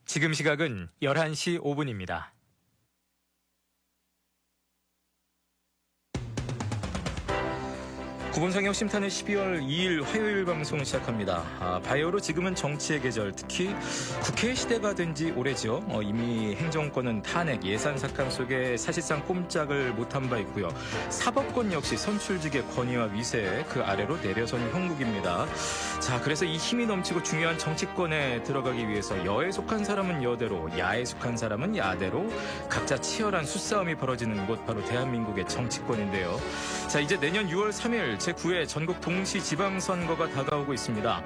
지금 시각은 11시 5분입니다. 구본성의 혁신탄의 12월 2일 화요일 방송 시작합니다. 바이오로 지금은 정치의 계절, 특히 국회 시대가 된 지 오래죠. 이미 행정권은 탄핵, 예산 삭감 속에 사실상 꼼짝을 못한 바 있고요. 사법권 역시 선출직의 권위와 위세 그 아래로 내려선 형국입니다. 자, 그래서 이 힘이 넘치고 중요한 정치권에 들어가기 위해서 여에 속한 사람은 여대로, 야에 속한 사람은 야대로 각자 치열한 수싸움이 벌어지는 곳 바로 대한민국의 정치권인데요. 자, 이제 내년 6월 3일 제9회 전국 동시 지방선거가 다가오고 있습니다.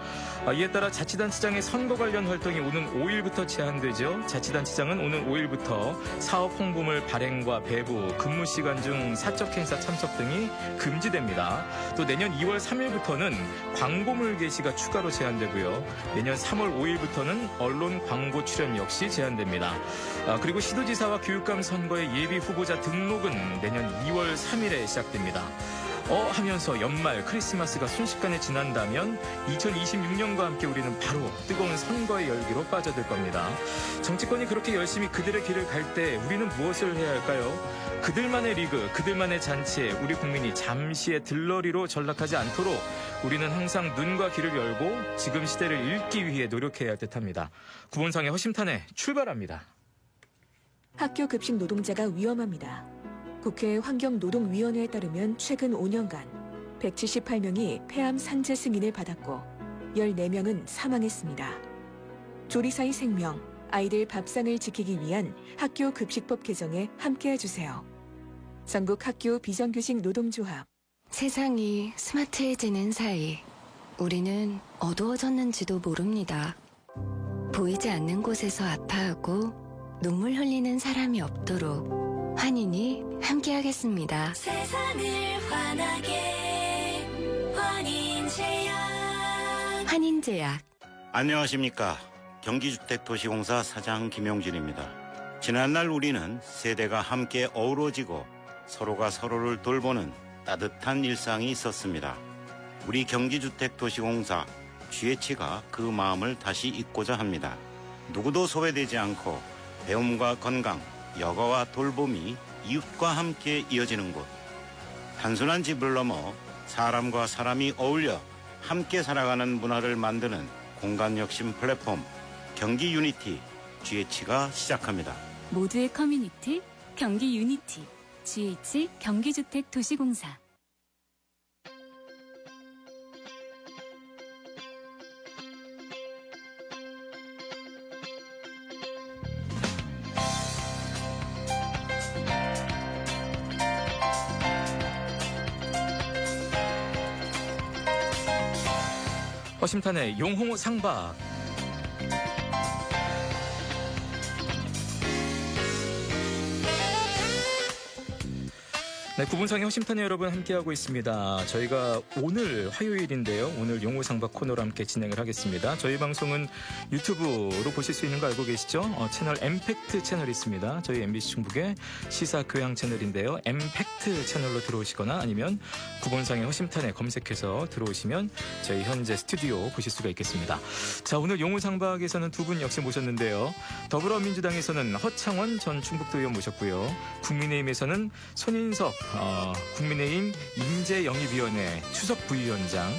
이에 따라 자치단체장의 선거 관련 활동이 오는 5일부터 제한되죠. 자치단체장은 오는 5일부터 사업 홍보물 발행과 배부, 근무 시간 중 사적 행사 참석 등이 금지됩니다. 또 내년 2월 3일부터는 광고물 게시가 추가로 제한되고요. 내년 3월 5일부터는 언론 광고 출연 역시 제한됩니다. 그리고 시도지사와 교육감 선거의 예비 후보자 등록은 내년 2월 3일에 시작됩니다. 하면서 연말 크리스마스가 순식간에 지난다면 2026년과 함께 우리는 바로 뜨거운 선거의 열기로 빠져들 겁니다. 정치권이 그렇게 열심히 그들의 길을 갈 때 우리는 무엇을 해야 할까요? 그들만의 리그, 그들만의 잔치에 우리 국민이 잠시의 들러리로 전락하지 않도록 우리는 항상 눈과 귀를 열고 지금 시대를 읽기 위해 노력해야 할 듯합니다. 구본상의 허심탄회 출발합니다. 학교 급식 노동자가 위험합니다. 국회 환경노동위원회에 따르면 최근 5년간 178명이 폐암 산재 승인을 받았고 14명은 사망했습니다. 조리사의 생명, 아이들 밥상을 지키기 위한 학교 급식법 개정에 함께해주세요. 전국 학교 비정규직 노동조합. 세상이 스마트해지는 사이 우리는 어두워졌는지도 모릅니다. 보이지 않는 곳에서 아파하고 눈물 흘리는 사람이 없도록 환인이 함께하겠습니다. 세상을 환하게 환인제약. 환인제약. 안녕하십니까. 경기주택도시공사 사장 김용진입니다. 지난날 우리는 세대가 함께 어우러지고 서로가 서로를 돌보는 따뜻한 일상이 있었습니다. 우리 경기주택도시공사 GH가 그 마음을 다시 잇고자 합니다. 누구도 소외되지 않고 배움과 건강, 여가와 돌봄이 이웃과 함께 이어지는 곳. 단순한 집을 넘어 사람과 사람이 어울려 함께 살아가는 문화를 만드는 공간혁신 플랫폼 경기 유니티 GH가 시작합니다. 모두의 커뮤니티 경기 유니티 GH 경기주택도시공사. 허심탄회 용홍 상박. 네, 구본성의 허심탄회 여러분 함께하고 있습니다. 저희가 오늘 화요일인데요. 오늘 용호상박 코너로 함께 진행을 하겠습니다. 저희 방송은 유튜브로 보실 수 있는 거 알고 계시죠? 채널 엠팩트 채널이 있습니다. 저희 MBC 충북의 시사 교양 채널인데요. 엠팩트 채널로 들어오시거나 아니면 구본성의 허심탄회 검색해서 들어오시면 저희 현재 스튜디오 보실 수가 있겠습니다. 자, 오늘 용호상박에서는 두 분 역시 모셨는데요. 더불어민주당에서는 허창원 전 충북도의원 모셨고요. 국민의힘에서는 손인석 국민의힘 인재영입위원회 추석 부위원장,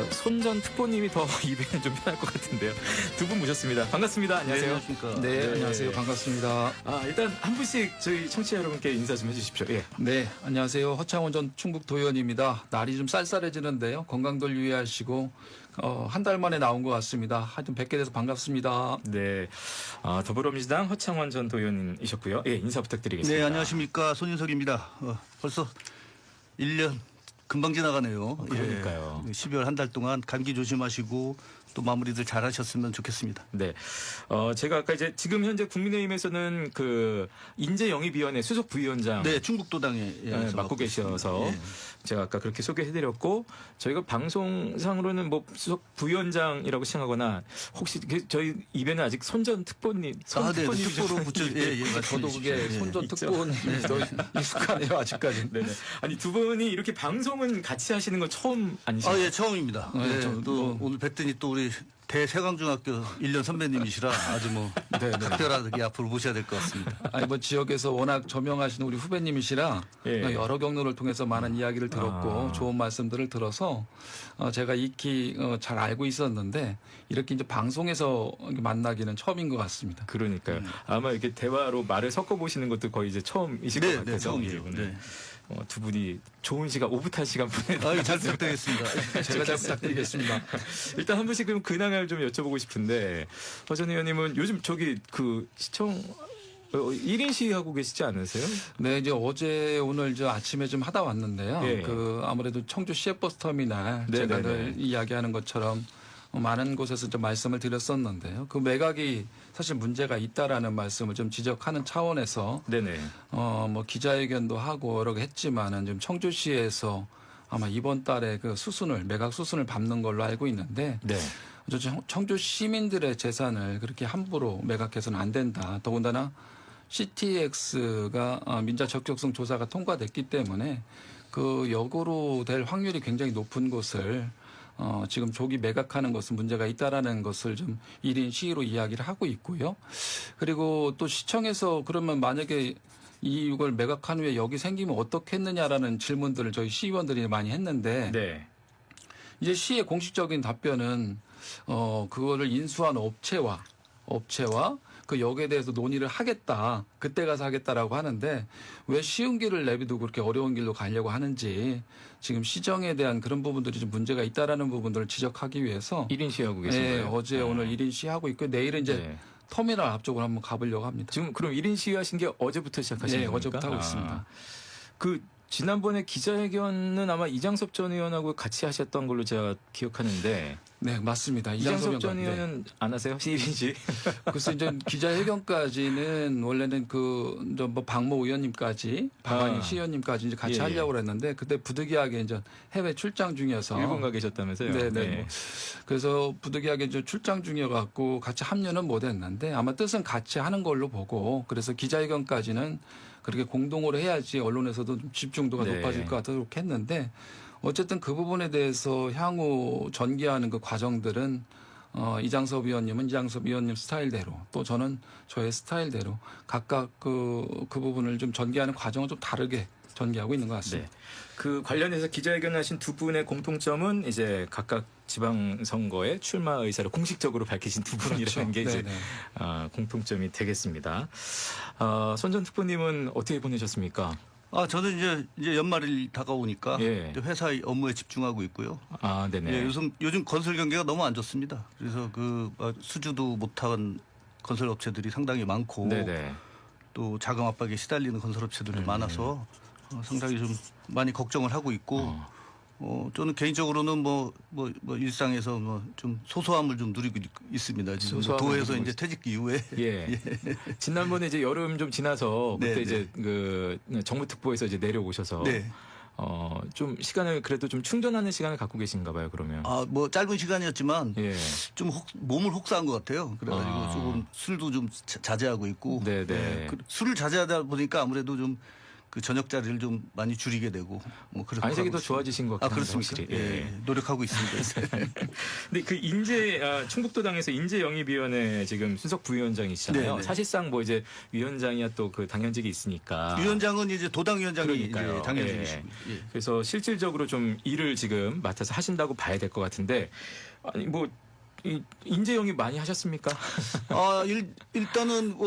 손 전 특보님이 더 입에는 좀 편할 것 같은데요. 두 분 모셨습니다. 반갑습니다. 안녕하세요. 네, 안녕하십니까. 네, 안녕하세요. 반갑습니다. 일단 한 분씩 저희 청취자 여러분께 인사 좀 해주십시오. 예. 네, 안녕하세요. 허창원 전 충북도의원입니다. 날이 좀 쌀쌀해지는데요. 건강들 유의하시고 한 달 만에 나온 것 같습니다. 하여튼 뵙게 돼서 반갑습니다. 네, 더불어민주당 허창원 전 도의원이셨고요. 예, 인사 부탁드리겠습니다. 네, 안녕하십니까. 손인석입니다. 벌써 1년 금방 지나가네요. 그러니까요. 예, 12월 한 달 동안 감기 조심하시고 또 마무리들 잘 하셨으면 좋겠습니다. 네. 제가 아까 이제 지금 현재 국민의힘에서는 그 인재영입위원회 수석 부위원장. 네, 충북도당에 맡고 계셔서 예. 제가 아까 그렇게 소개해드렸고 저희가 방송상으로는 뭐 수석 부위원장이라고 칭하거나 혹시 저희 입에는 아직 손전 특보님, 네, 특보로 붙여. 예, 저도 그게 손전 있죠. 특보는 익숙하네요, 아직까지. 네네. 아니 두 분이 이렇게 방송은 같이 하시는 건 처음 아니시죠? 예, 처음입니다. 네, 또 오늘 뵀더니 또 우리 대세광중학교 1년 선배님이시라 아주 뭐 네, 네. 특별하게 앞으로 모셔야 될 것 같습니다. 아니 뭐 지역에서 워낙 저명하신 우리 후배님이시라 예. 여러 경로를 통해서 많은 이야기를 들었고 좋은 말씀들을 들어서 제가 익히 잘 알고 있었는데 이렇게 이제 방송에서 만나기는 처음인 것 같습니다. 그러니까요. 아마 이렇게 대화로 말을 섞어 보시는 것도 거의 이제 처음이실 것 네, 같아서 네, 처음이에요. 오늘. 네. 두 분이 좋은 시간, 오붓한 시간 보내는. 잘 부탁드리겠습니다. 제가 잘 부탁드리겠습니다. 일단 한 분씩 그럼 근황을 좀 여쭤보고 싶은데 허전 의원님은 요즘 저기 그 시청 1인 시위하고 계시지 않으세요? 네, 이제 어제 오늘 저 아침에 좀 하다 왔는데요. 예. 그 아무래도 청주 시외버스 터미널 제가 늘 이야기하는 것처럼 많은 곳에서 좀 말씀을 드렸었는데요. 그 매각이 사실 문제가 있다라는 말씀을 좀 지적하는 차원에서 네네. 뭐 기자회견도 하고 여러 개 했지만은 좀 청주시에서 아마 이번 달에 그 매각 수순을 밟는 걸로 알고 있는데 네. 청주 시민들의 재산을 그렇게 함부로 매각해서는 안 된다. 더군다나 CTX가 민자 적격성 조사가 통과됐기 때문에 그 역으로 될 확률이 굉장히 높은 곳을 지금 조기 매각하는 것은 문제가 있다라는 것을 좀 1인 시위로 이야기를 하고 있고요. 그리고 또 시청에서 그러면 만약에 이걸 매각한 후에 여기 생기면 어떻게 했느냐라는 질문들을 저희 시의원들이 많이 했는데 네. 이제 시의 공식적인 답변은 그거를 인수한 업체와 그 역에 대해서 논의를 하겠다. 그때 가서 하겠다라고 하는데 왜 쉬운 길을 내비두고 그렇게 어려운 길로 가려고 하는지 지금 시정에 대한 그런 부분들이 좀 문제가 있다라는 부분들을 지적하기 위해서 1인 시위하고 계신 네, 거예요? 어제 오늘 1인 시위하고 있고 내일은 이제 네. 터미널 앞쪽으로 한번 가보려고 합니다. 지금 그럼 1인 시위하신 게 어제부터 시작하신 네, 겁니까? 어제부터 하고 있습니다. 그 지난번에 기자회견은 아마 이장섭 전 의원하고 같이 하셨던 걸로 제가 기억하는데 네, 맞습니다. 이장섭 전 의원과, 네. 의원은 안 하세요? 1인 시위? 글쎄 이제 기자회견까지는 원래는 뭐 박모 의원님까지 박완희 시의원님까지 이제 같이 예, 예. 하려고 그랬는데 그때 부득이하게 이제 해외 출장 중이어서 일본 가 계셨다면서요? 네네. 뭐 그래서 부득이하게 이제 출장 중이어갖고 같이 합류는 못했는데 아마 뜻은 같이 하는 걸로 보고 그래서 기자회견까지는 그렇게 공동으로 해야지 언론에서도 좀 집중도가 네. 높아질 것 같아서 그렇게 했는데 어쨌든 그 부분에 대해서 향후 전개하는 그 과정들은 이장섭 의원님은 이장섭 의원님 스타일대로 또 저는 저의 스타일대로 각각 그 부분을 좀 전개하는 과정은 좀 다르게 전개하고 있는 것 같습니다. 네. 그 관련해서 기자회견하신 두 분의 공통점은 이제 각각 지방선거에 출마 의사를 공식적으로 밝히신 두 분이라는 게 이제 네네. 공통점이 되겠습니다. 손 전 특보님은 어떻게 보내셨습니까? 저는 이제 연말이 다가오니까 예. 회사 업무에 집중하고 있고요. 네네. 예, 요즘 건설 경기가 너무 안 좋습니다. 그래서 수주도 못한 건설 업체들이 상당히 많고 네네. 또 자금 압박에 시달리는 건설 업체들도 많아서 상당히 좀 많이 걱정을 하고 있고 저는 개인적으로는 뭐 일상에서 좀 소소함을 좀 누리고 있습니다. 지금 소소함을 도에서 누리고 이제 퇴직 이후에 예. 지난번에 이제 여름 좀 지나서 그때 네, 이제 그 정부 특보에서 이제 내려오셔서 네. 좀 시간을 그래도 좀 충전하는 시간을 갖고 계신가 봐요, 그러면. 뭐 짧은 시간이었지만 예. 좀 몸을 혹사한 것 같아요. 그래가지고 조금 술도 좀 자제하고 있고 네네. 술을 자제하다 보니까 아무래도 좀 그 저녁 자리를 좀 많이 줄이게 되고 뭐 그렇게 안색이 하고 더 있습니다. 좋아지신 것 같아요. 그렇습니까? 확실히. 예, 노력하고 있습니다. 근데 그 충북도당에서 인재영입위원회 지금 순석 부위원장이시잖아요. 네네. 사실상 뭐 이제 위원장이야 또 그 당연직이 있으니까. 위원장은 이제 도당 위원장이 그러니까요. 이제 당연직이시고. 예. 그래서 실질적으로 좀 일을 지금 맡아서 하신다고 봐야 될 것 같은데 아니 뭐 인재영입 많이 하셨습니까? 일단은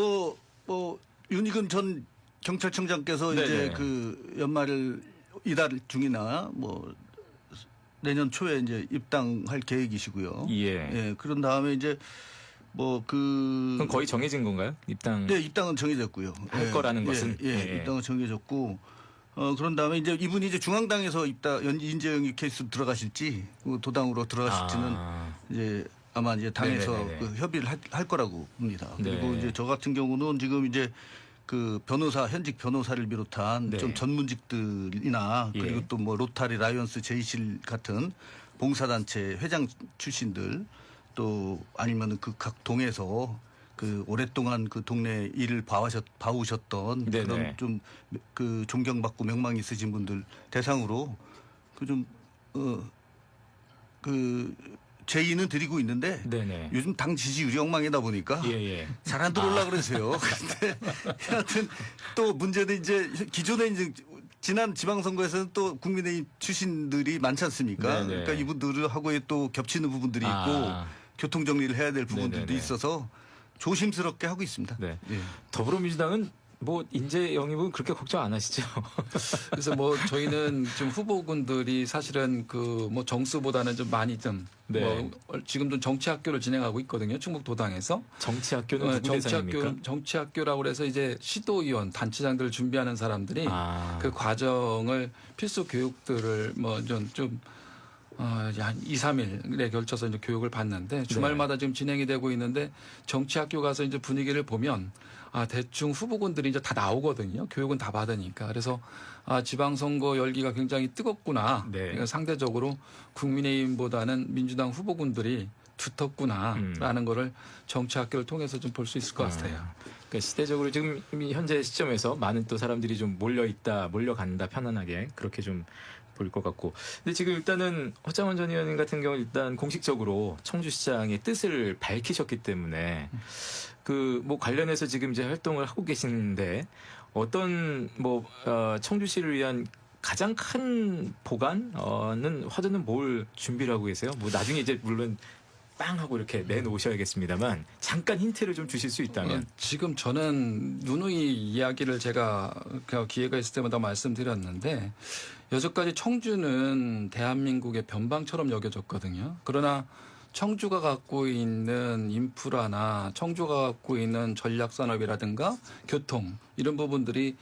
윤익은 전 경찰청장께서 네네. 이제 그 연말을 이달 중이나 뭐 내년 초에 이제 입당할 계획이시고요. 예. 그런 다음에 이제 그럼 거의 정해진 건가요? 네, 입당은 정해졌고요. 할 거라는 것은? 예, 예. 입당은 정해졌고 그런 다음에 이제 이분이 이제 중앙당에서 인재영입 케이스 들어가실지 도당으로 들어가실지는 이제 아마 이제 당에서 네네네네. 그 협의를 할 거라고 봅니다. 그리고 네. 이제 저 같은 경우는 지금 이제 그 현직 변호사를 비롯한 네. 좀 전문직들이나 예. 그리고 또 뭐 로타리 라이언스 제이실 같은 봉사단체 회장 출신들 또 아니면은 그 각 동에서 그 오랫동안 그 동네 일을 봐오셨던 네네. 그런 좀 그 존경받고 명망이 있으신 분들 대상으로 그 제의는 드리고 있는데 네네. 요즘 당 지지율이 엉망이다 보니까 예. 잘 안 들어올라 그러세요. 그런데 하여튼 또 문제는 이제 기존에 이제 지난 지방선거에서는 또 국민의힘 출신들이 많지 않습니까? 네네. 그러니까 이분들하고의 또 겹치는 부분들이 있고 아. 교통 정리를 해야 될 부분들도 네네네. 있어서 조심스럽게 하고 있습니다. 네. 예. 더불어민주당은 뭐 인재 영입은 그렇게 걱정 안 하시죠? 그래서 뭐 저희는 지금 후보군들이 사실은 그 뭐 정수보다는 좀 많이 좀 네. 뭐 지금도 정치학교를 진행하고 있거든요. 충북도당에서. 정치학교는 누구 대상입니까? 정치학교라고 그래서 이제 시도위원 단체장들을 준비하는 사람들이 아. 그 과정을 필수 교육들을 뭐 좀 한 2, 3일에 걸쳐서 이제 교육을 받는데 주말마다 지금 진행이 되고 있는데 정치학교 가서 이제 분위기를 보면 대충 후보군들이 이제 다 나오거든요. 교육은 다 받으니까. 그래서 지방선거 열기가 굉장히 뜨겁구나. 네. 그러니까 상대적으로 국민의힘보다는 민주당 후보군들이 두텁구나라는 거를 정치학교를 통해서 좀 볼 수 있을 것 같아요. 그러니까 시대적으로 지금 이미 현재 시점에서 많은 또 사람들이 좀 몰려간다 편안하게 그렇게 좀 보일 것 같고. 근데 지금 일단은 허창원 전 의원님 같은 경우 일단 공식적으로 청주시장의 뜻을 밝히셨기 때문에 그 뭐 관련해서 지금 이제 활동을 하고 계시는데 어떤 청주시를 위한 가장 큰 보관은 화두는 뭘 준비를 하고 계세요? 뭐 나중에 이제 물론 빵 하고 이렇게 내놓으셔야겠습니다만 잠깐 힌트를 좀 주실 수 있다면. 지금 저는 누누이 이야기를 제가 기회가 있을 때마다 말씀드렸는데 여태까지 청주는 대한민국의 변방처럼 여겨졌거든요. 그러나 청주가 갖고 있는 인프라나 청주가 갖고 있는 전략산업이라든가 교통 이런 부분들이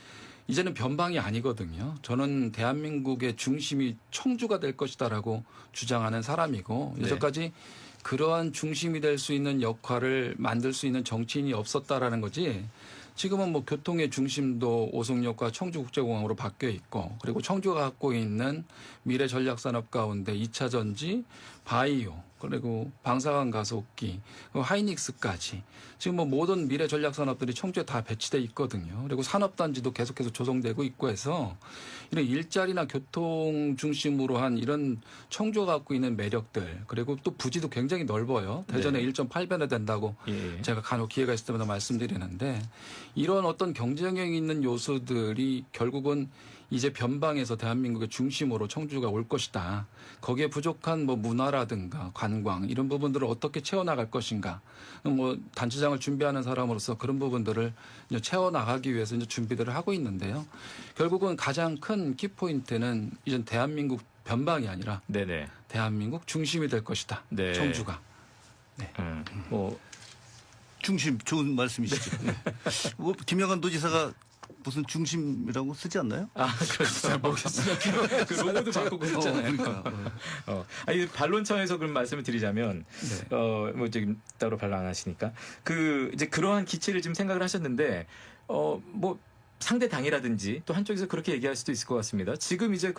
이제는 변방이 아니거든요. 저는 대한민국의 중심이 청주가 될 것이다라고 주장하는 사람이고 네. 여태까지 그러한 중심이 될 수 있는 역할을 만들 수 있는 정치인이 없었다라는 거지. 지금은 뭐 교통의 중심도 오송역과 청주국제공항으로 바뀌어 있고 그리고 청주가 갖고 있는 미래 전략산업 가운데 2차 전지, 바이오, 그리고 방사능 가속기, 하이닉스까지 지금 뭐 모든 미래 전략 산업들이 청주에 다 배치돼 있거든요. 그리고 산업단지도 계속해서 조성되고 있고 해서 이런 일자리나 교통 중심으로 한 이런 청주가 갖고 있는 매력들 그리고 또 부지도 굉장히 넓어요. 대전에 네. 1.8배나 된다고 예. 제가 간혹 기회가 있을 때마다 말씀드리는데 이런 어떤 경쟁력 있는 요소들이 결국은 이제 변방에서 대한민국의 중심으로 청주가 올 것이다. 거기에 부족한 뭐 문화라든가 관광 이런 부분들을 어떻게 채워나갈 것인가. 뭐 단체장을 준비하는 사람으로서 그런 부분들을 이제 채워나가기 위해서 이제 준비들을 하고 있는데요. 결국은 가장 큰 키포인트는 이제 대한민국 변방이 아니라 네네. 대한민국 중심이 될 것이다. 네. 청주가. 뭐 중심 좋은 말씀이시죠. 네. 뭐 김영환 도지사가 무슨 중심이라고 쓰지 않나요? 그렇죠. 잘 모르겠습니다. 그 로고도 바꾸고 있잖아요. 그러니까. 아니 반론 차원에서 그런 말씀을 드리자면, 네. 뭐 지금 따로 반론 안 하시니까 이제 그러한 기치를 지금 생각을 하셨는데, 뭐 상대 당이라든지 또 한쪽에서 그렇게 얘기할 수도 있을 것 같습니다. 지금 이제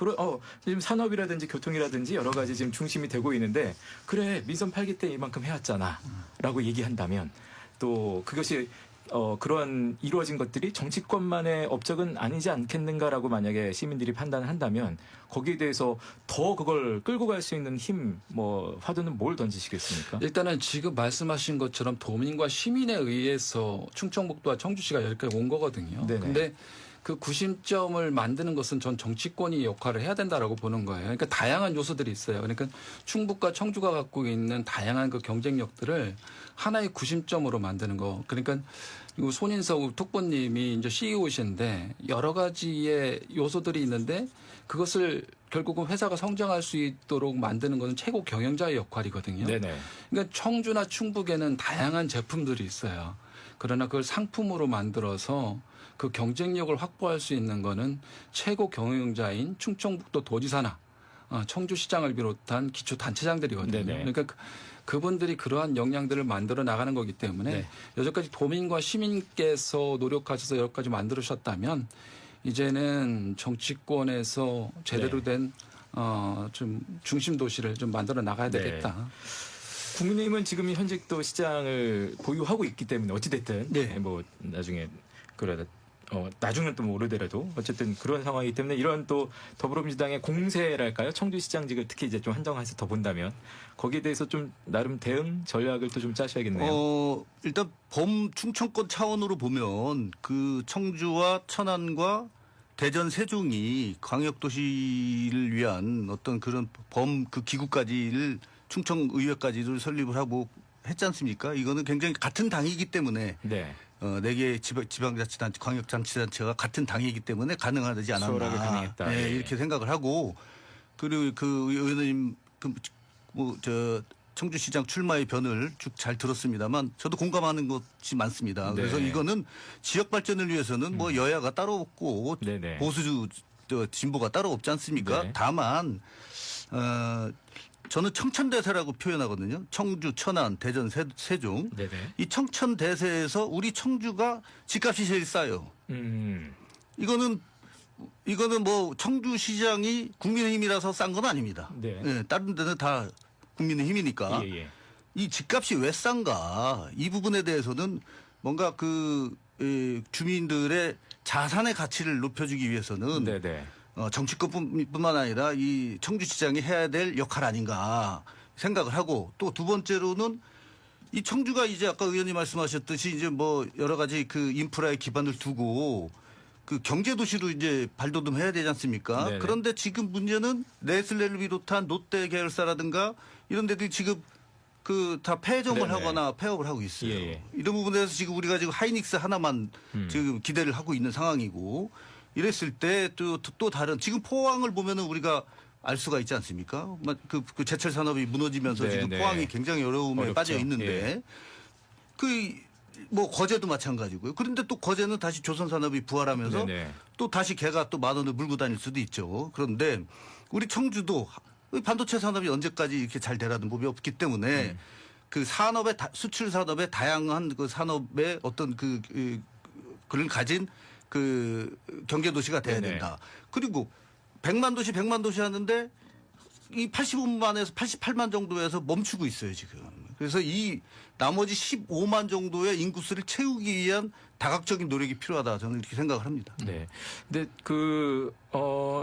지금 산업이라든지 교통이라든지 여러 가지 지금 중심이 되고 있는데, 그래 민선 8기 때 이만큼 해왔잖아라고 얘기한다면 또 그것이 그러한 이루어진 것들이 정치권만의 업적은 아니지 않겠는가라고 만약에 시민들이 판단을 한다면 거기에 대해서 더 그걸 끌고 갈 수 있는 힘, 화두는 뭘 던지시겠습니까? 일단은 지금 말씀하신 것처럼 도민과 시민에 의해서 충청북도와 청주시가 여기까지 온 거거든요. 네네. 근데 그 구심점을 만드는 것은 전 정치권이 역할을 해야 된다라고 보는 거예요. 그러니까 다양한 요소들이 있어요. 그러니까 충북과 청주가 갖고 있는 다양한 그 경쟁력들을 하나의 구심점으로 만드는 거. 그러니까 손인석 특보님이 이제 CEO이신데 여러 가지의 요소들이 있는데 그것을 결국은 회사가 성장할 수 있도록 만드는 것은 최고 경영자의 역할이거든요. 네네. 그러니까 청주나 충북에는 다양한 제품들이 있어요. 그러나 그걸 상품으로 만들어서 그 경쟁력을 확보할 수 있는 거는 최고 경영자인 충청북도 도지사나 청주시장을 비롯한 기초단체장들이거든요. 네네. 그러니까 그분들이 그러한 역량들을 만들어 나가는 거기 때문에 네. 여태까지 도민과 시민께서 노력하셔서 여러 가지 만들으셨다면 이제는 정치권에서 제대로 된 좀 중심 도시를 좀 만들어 나가야 네. 되겠다. 국민의힘은 지금 현직도 시장을 보유하고 있기 때문에 어찌됐든 네. 뭐 나중에 나중은 또 모르더라도 어쨌든 그런 상황이기 때문에 이런 또 더불어민주당의 공세랄까요? 청주시장직을 특히 이제 좀 한정해서 더 본다면 거기에 대해서 좀 나름 대응 전략을 또 좀 짜셔야겠네요. 일단 충청권 차원으로 보면 그 청주와 천안과 대전 세종이 광역도시를 위한 어떤 그런 그 기구까지를 충청의회까지를 설립을 하고 했지 않습니까? 이거는 굉장히 같은 당이기 때문에 네. 4개 지방자치단체, 광역자치단체가 같은 당이기 때문에 가능하지 않았나. 수월하게 가능했다. 네, 예. 이렇게 생각을 하고 그리고 그 의원님 청주시장 출마의 변을 쭉 잘 들었습니다만 저도 공감하는 것이 많습니다. 네. 그래서 이거는 지역 발전을 위해서는 뭐 여야가 따로 없고 네네. 보수 진보가 따로 없지 않습니까? 네. 다만 저는 청천대세라고 표현하거든요. 청주, 천안, 대전, 세종. 네네. 이 청천대세에서 우리 청주가 집값이 제일 싸요. 이거는 뭐 청주시장이 국민의힘이라서 싼 건 아닙니다. 네. 예, 다른 데는 다 국민의힘이니까 예. 이 집값이 왜 싼가 이 부분에 대해서는 뭔가 주민들의 자산의 가치를 높여주기 위해서는 네네. 정치권뿐만 아니라 이 청주시장이 해야 될 역할 아닌가 생각을 하고 또 두 번째로는 이 청주가 이제 아까 의원님 말씀하셨듯이 이제 뭐 여러 가지 그 인프라의 기반을 두고 그 경제도시로 이제 발돋움해야 되지 않습니까? 네네. 그런데 지금 문제는 네슬레를 비롯한 롯데 계열사라든가 이런 데들이 지금 그 다 폐점을 네네. 하거나 폐업을 하고 있어요. 예. 이런 부분에서 지금 우리가 지금 하이닉스 하나만 지금 기대를 하고 있는 상황이고 이랬을 때 또 다른 지금 포항을 보면은 우리가 알 수가 있지 않습니까? 그 제철 산업이 무너지면서 네, 지금 네. 포항이 굉장히 어려움에 어렵죠. 빠져 있는데 예. 뭐 거제도 마찬가지고요. 그런데 또 거제는 다시 조선 산업이 부활하면서 네네. 또 다시 개가 또 10,000원을 물고 다닐 수도 있죠. 그런데 우리 청주도 반도체 산업이 언제까지 이렇게 잘 되라는 법이 없기 때문에 그 산업의 수출 산업의 다양한 그 산업의 어떤 그를 가진 그 경제 도시가 돼야 네네. 된다. 그리고 100만 도시 하는데 이 85만에서 88만 정도에서 멈추고 있어요, 지금. 그래서 이 나머지 15만 정도의 인구수를 채우기 위한 다각적인 노력이 필요하다. 저는 이렇게 생각을 합니다. 네. 근데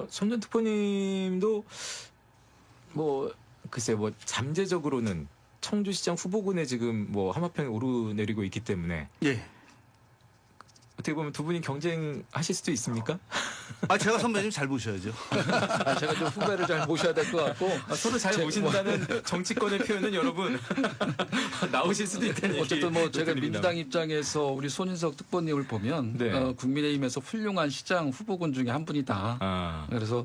손전 특보님도 글쎄 잠재적으로는 청주시장 후보군에 지금 하마평에 오르내리고 있기 때문에 예. 어떻게 보면 두 분이 경쟁하실 수도 있습니까? 제가 선배님 잘 보셔야죠. 제가 좀 후배를 잘 모셔야 될 것 같고 서로 잘 모신다는 정치권의 표현은 여러분 나오실 수도 있다는 얘기. 어쨌든 제가 드립니다. 민주당 입장에서 우리 손인석 특보님을 보면 네. 국민의힘에서 훌륭한 시장 후보군 중에 한 분이다. 그래서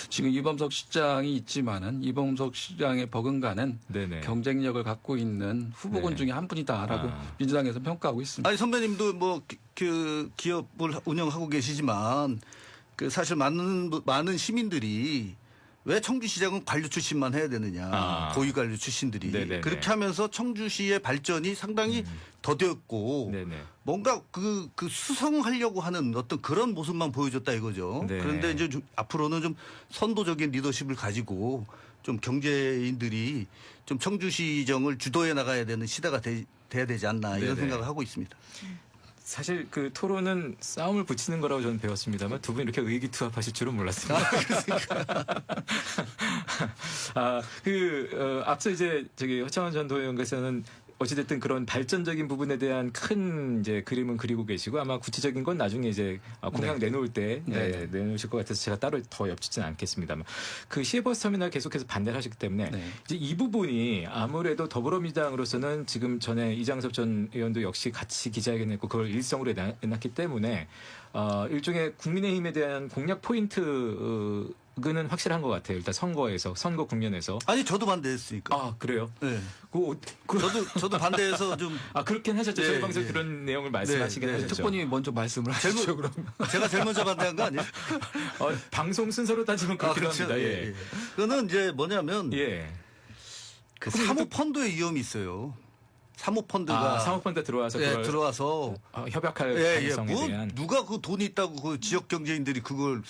지금 이범석 시장이 있지만은 이범석 시장의 버금가는 네네. 경쟁력을 갖고 있는 후보군 네. 중에 한 분이다라고 민주당에서 평가하고 있습니다. 아니 선배님도 그 기업을 운영하고 계시지만 그 사실 많은 시민들이 왜 청주시장은 관료 출신만 해야 되느냐. 고위 관료 출신들이. 네네네. 그렇게 하면서 청주시의 발전이 상당히 더뎠고 네네. 뭔가 그 수성하려고 하는 어떤 그런 모습만 보여줬다 이거죠. 네. 그런데 이제 앞으로는 좀 선도적인 리더십을 가지고 좀 경제인들이 좀 청주시정을 주도해 나가야 되는 시대가 돼야 되지 않나 이런 네네. 생각을 하고 있습니다. 사실 그 토론은 싸움을 붙이는 거라고 저는 배웠습니다만 두 분 이렇게 의기투합하실 줄은 몰랐습니다. 앞서 이제 허창원 전 도의원께서는 어찌됐든 그런 발전적인 부분에 대한 큰 이제 그림은 그리고 계시고 아마 구체적인 건 나중에 이제 공약 내놓을 때 내놓으실 것 같아서 제가 따로 더 엿듣지는 않겠습니다만 그 시외버스 터미널 계속해서 반대를 하셨기 때문에 이제 이 부분이 아무래도 더불어민주당으로서는 지금 전에 이장섭 전 의원도 역시 같이 기자회견을 했고 그걸 일성으로 내놨기 때문에 일종의 국민의힘에 대한 공약 포인트 그는 확실한 것 같아요. 일단 선거 국면에서. 아니 저도 반대했으니까. 그래요? 네. 저도 반대해서 좀. 그렇긴 하셨죠. 네, 저희 방송 네. 그런 내용을 말씀하시긴 네, 네. 하셨죠. 특보님이 먼저 말씀을 하시죠. 그럼. 제가 제일 먼저 반대한 거 아니에요? 방송 순서로 따지면 그렇긴 그렇죠. 합니다. 예. 예. 그거는 이제 뭐냐면 예. 그 사모펀드의 위험이 있어요. 사모펀드가 사모펀드 들어와서 그걸 들어와서 협약할 가능성에 대한. 누가 그 돈이 있다고 그 지역 경제인들이 그걸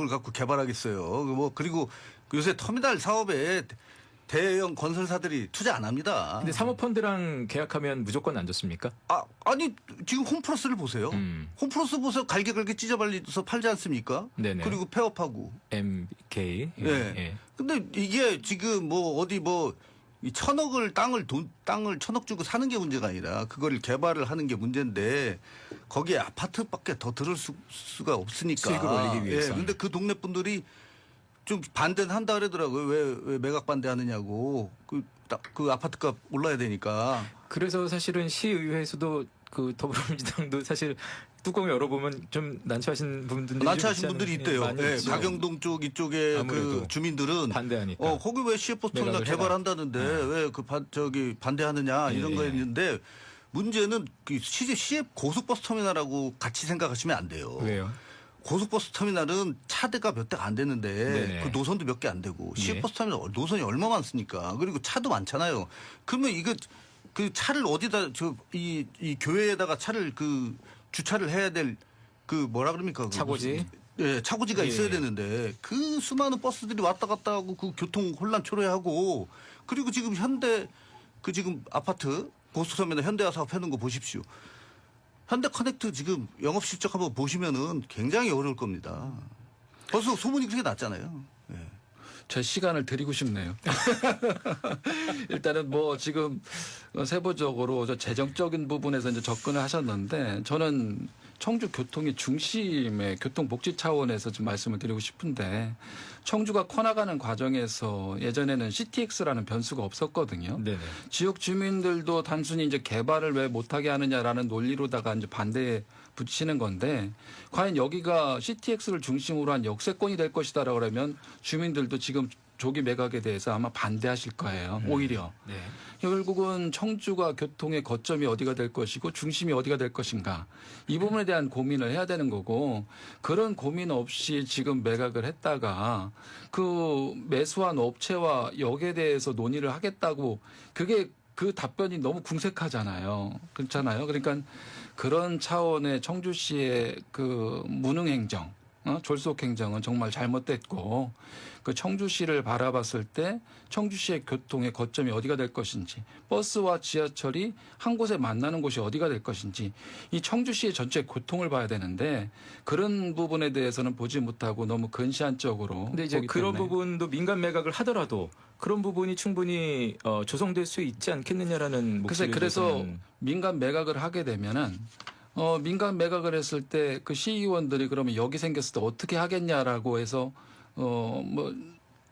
갖고 개발하겠어요. 그리고 요새 터미널 사업에 대형 건설사들이 투자 안 합니다. 근데 사모펀드랑 계약하면 무조건 안 좋습니까? 아니 지금 홈플러스를 보세요. 홈플러스 보세요. 갈게 찢어발려서 팔지 않습니까? 네네. 그리고 폐업하고. MK. 예. 예. 근데 이게 지금 뭐 어디 뭐 이 천억을 땅을 천억 주고 사는 게 문제가 아니라 그거를 개발을 하는 게 문제인데 거기에 아파트밖에 더 들을 수가 없으니까. 수익을 올리기 위해서. 예. 근데 그 동네 분들이 좀 반대는 한다 그러더라고요. 왜 매각 반대하느냐고. 그 아파트값 올라야 되니까. 그래서 사실은 시의회에서도 그 더불어민주당도 사실 뚜껑 열어보면 좀 난처하신 분들이 난처하신 분들이 있대요. 많이 예, 있죠. 가경동 쪽 이쪽에 아무래도 그 주민들은 반대하니까. 거기 왜 시외버스터미널 매각을 해라. 개발한다는데 왜 반대하느냐 예, 이런 거였는데 문제는 그 시외 고속버스터미널하고 같이 생각하시면 안 돼요. 왜요? 고속버스터미널은 차대가 몇 대가 안 되는데 네네. 그 노선도 몇 개 안 되고 예. 시외버스터미널 노선이 얼마 많습니까? 그리고 차도 많잖아요. 그러면 이거 그 차를 어디다 이 교회에다가 차를 그 주차를 해야 될 그 뭐라 그럽니까? 차고지? 예, 차고지가 예. 있어야 되는데 그 수많은 버스들이 왔다 갔다 하고 그 교통 혼란 초래하고 그리고 지금 현대 그 지금 아파트 고속터미널 현대화 사업 해놓은 거 보십시오. 현대커넥트 지금 영업 실적 한번 보시면은 굉장히 어려울 겁니다. 벌써 소문이 그렇게 났잖아요. 예. 제 시간을 드리고 싶네요. 일단은 뭐 지금 세부적으로 저 재정적인 부분에서 이제 접근을 하셨는데 저는 청주 교통의 중심의 교통복지 차원에서 좀 말씀을 드리고 싶은데 청주가 커나가는 과정에서 예전에는 CTX라는 변수가 없었거든요. 네네. 지역 주민들도 단순히 이제 개발을 왜 못하게 하느냐라는 논리로다가 이제 반대에 붙이는 건데 과연 여기가 CTX를 중심으로 한 역세권이 될 것이다라고 그러면 주민들도 지금 조기 매각에 대해서 아마 반대하실 거예요. 오히려. 네. 결국은 청주가 교통의 거점이 어디가 될 것이고 중심이 어디가 될 것인가 이 부분에 대한 고민을 해야 되는 거고 그런 고민 없이 지금 매각을 했다가 그 매수한 업체와 역에 대해서 논의를 하겠다고 그게 그 답변이 너무 궁색하잖아요. 그렇잖아요. 그러니까 그런 차원의 청주시의 그 무능 행정, 졸속 행정은 정말 잘못됐고 그 청주시를 바라봤을 때 청주시의 교통의 거점이 어디가 될 것인지 버스와 지하철이 한 곳에 만나는 곳이 어디가 될 것인지 이 청주시의 전체 교통을 봐야 되는데 그런 부분에 대해서는 보지 못하고 너무 근시안적으로 근데 이제 보기 그런 때문에. 부분도 민간 매각을 하더라도 그런 부분이 충분히 조성될 수 있지 않겠느냐라는 글쎄 목소리를 그래서 저는 민간 매각을 하게 되면은 민간 매각을 했을 때 그 시의원들이 그러면 여기 생겼을 때 어떻게 하겠냐라고 해서 뭐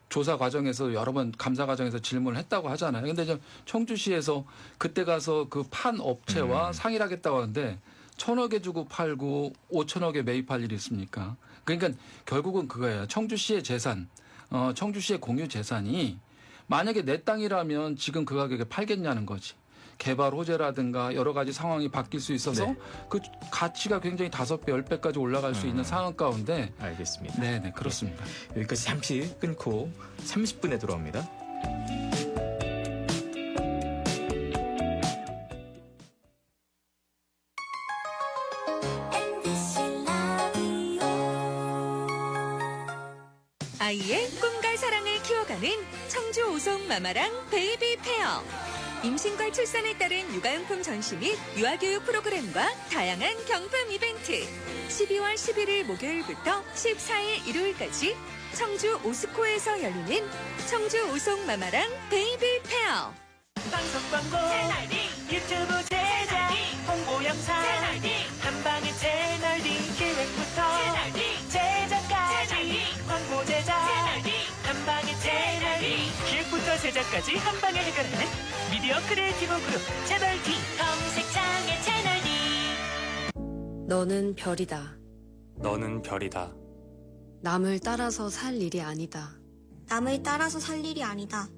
조사 과정에서 여러 번 감사 과정에서 질문을 했다고 하잖아요. 근데 저 청주시에서 그때 가서 그 판 업체와 상의를 하겠다고 하는데 1,000억에 주고 팔고 5천억에 매입할 일이 있습니까? 그러니까 결국은 그거예요. 청주시의 재산, 청주시의 공유 재산이 만약에 내 땅이라면 지금 그 가격에 팔겠냐는 거지. 개발 호재라든가 여러 가지 상황이 바뀔 수 있어서 네. 그 가치가 굉장히 5배, 10배까지 올라갈 수 있는 상황 가운데 알겠습니다. 네, 그렇습니다. 여기까지 잠시 끊고 30분에 돌아옵니다. MBC 라디오 아이의 꿈과 사랑을 키워가는 청주 오송 마마랑 베이비 페어. 임신과 출산에 따른 육아용품 전시 및 유아교육 프로그램과 다양한 경품 이벤트. 12월 11일 목요일부터 14일 일요일까지 청주 오스코에서 열리는 청주 오송 마마랑 베이비 페어. 방송 광고 유튜브 제작 홍보 영상 한방에 채널D 기획부터 제작까지 광고 제작 한방에 채널D 기획부터 제작까지 한방에 해결하는 미디어 크리에이티브 그룹 채널D 검색창에 채널D 너는 별이다. 너는 별이다. 남을 따라서 살 일이 아니다. 남을 따라서 살 일이 아니다.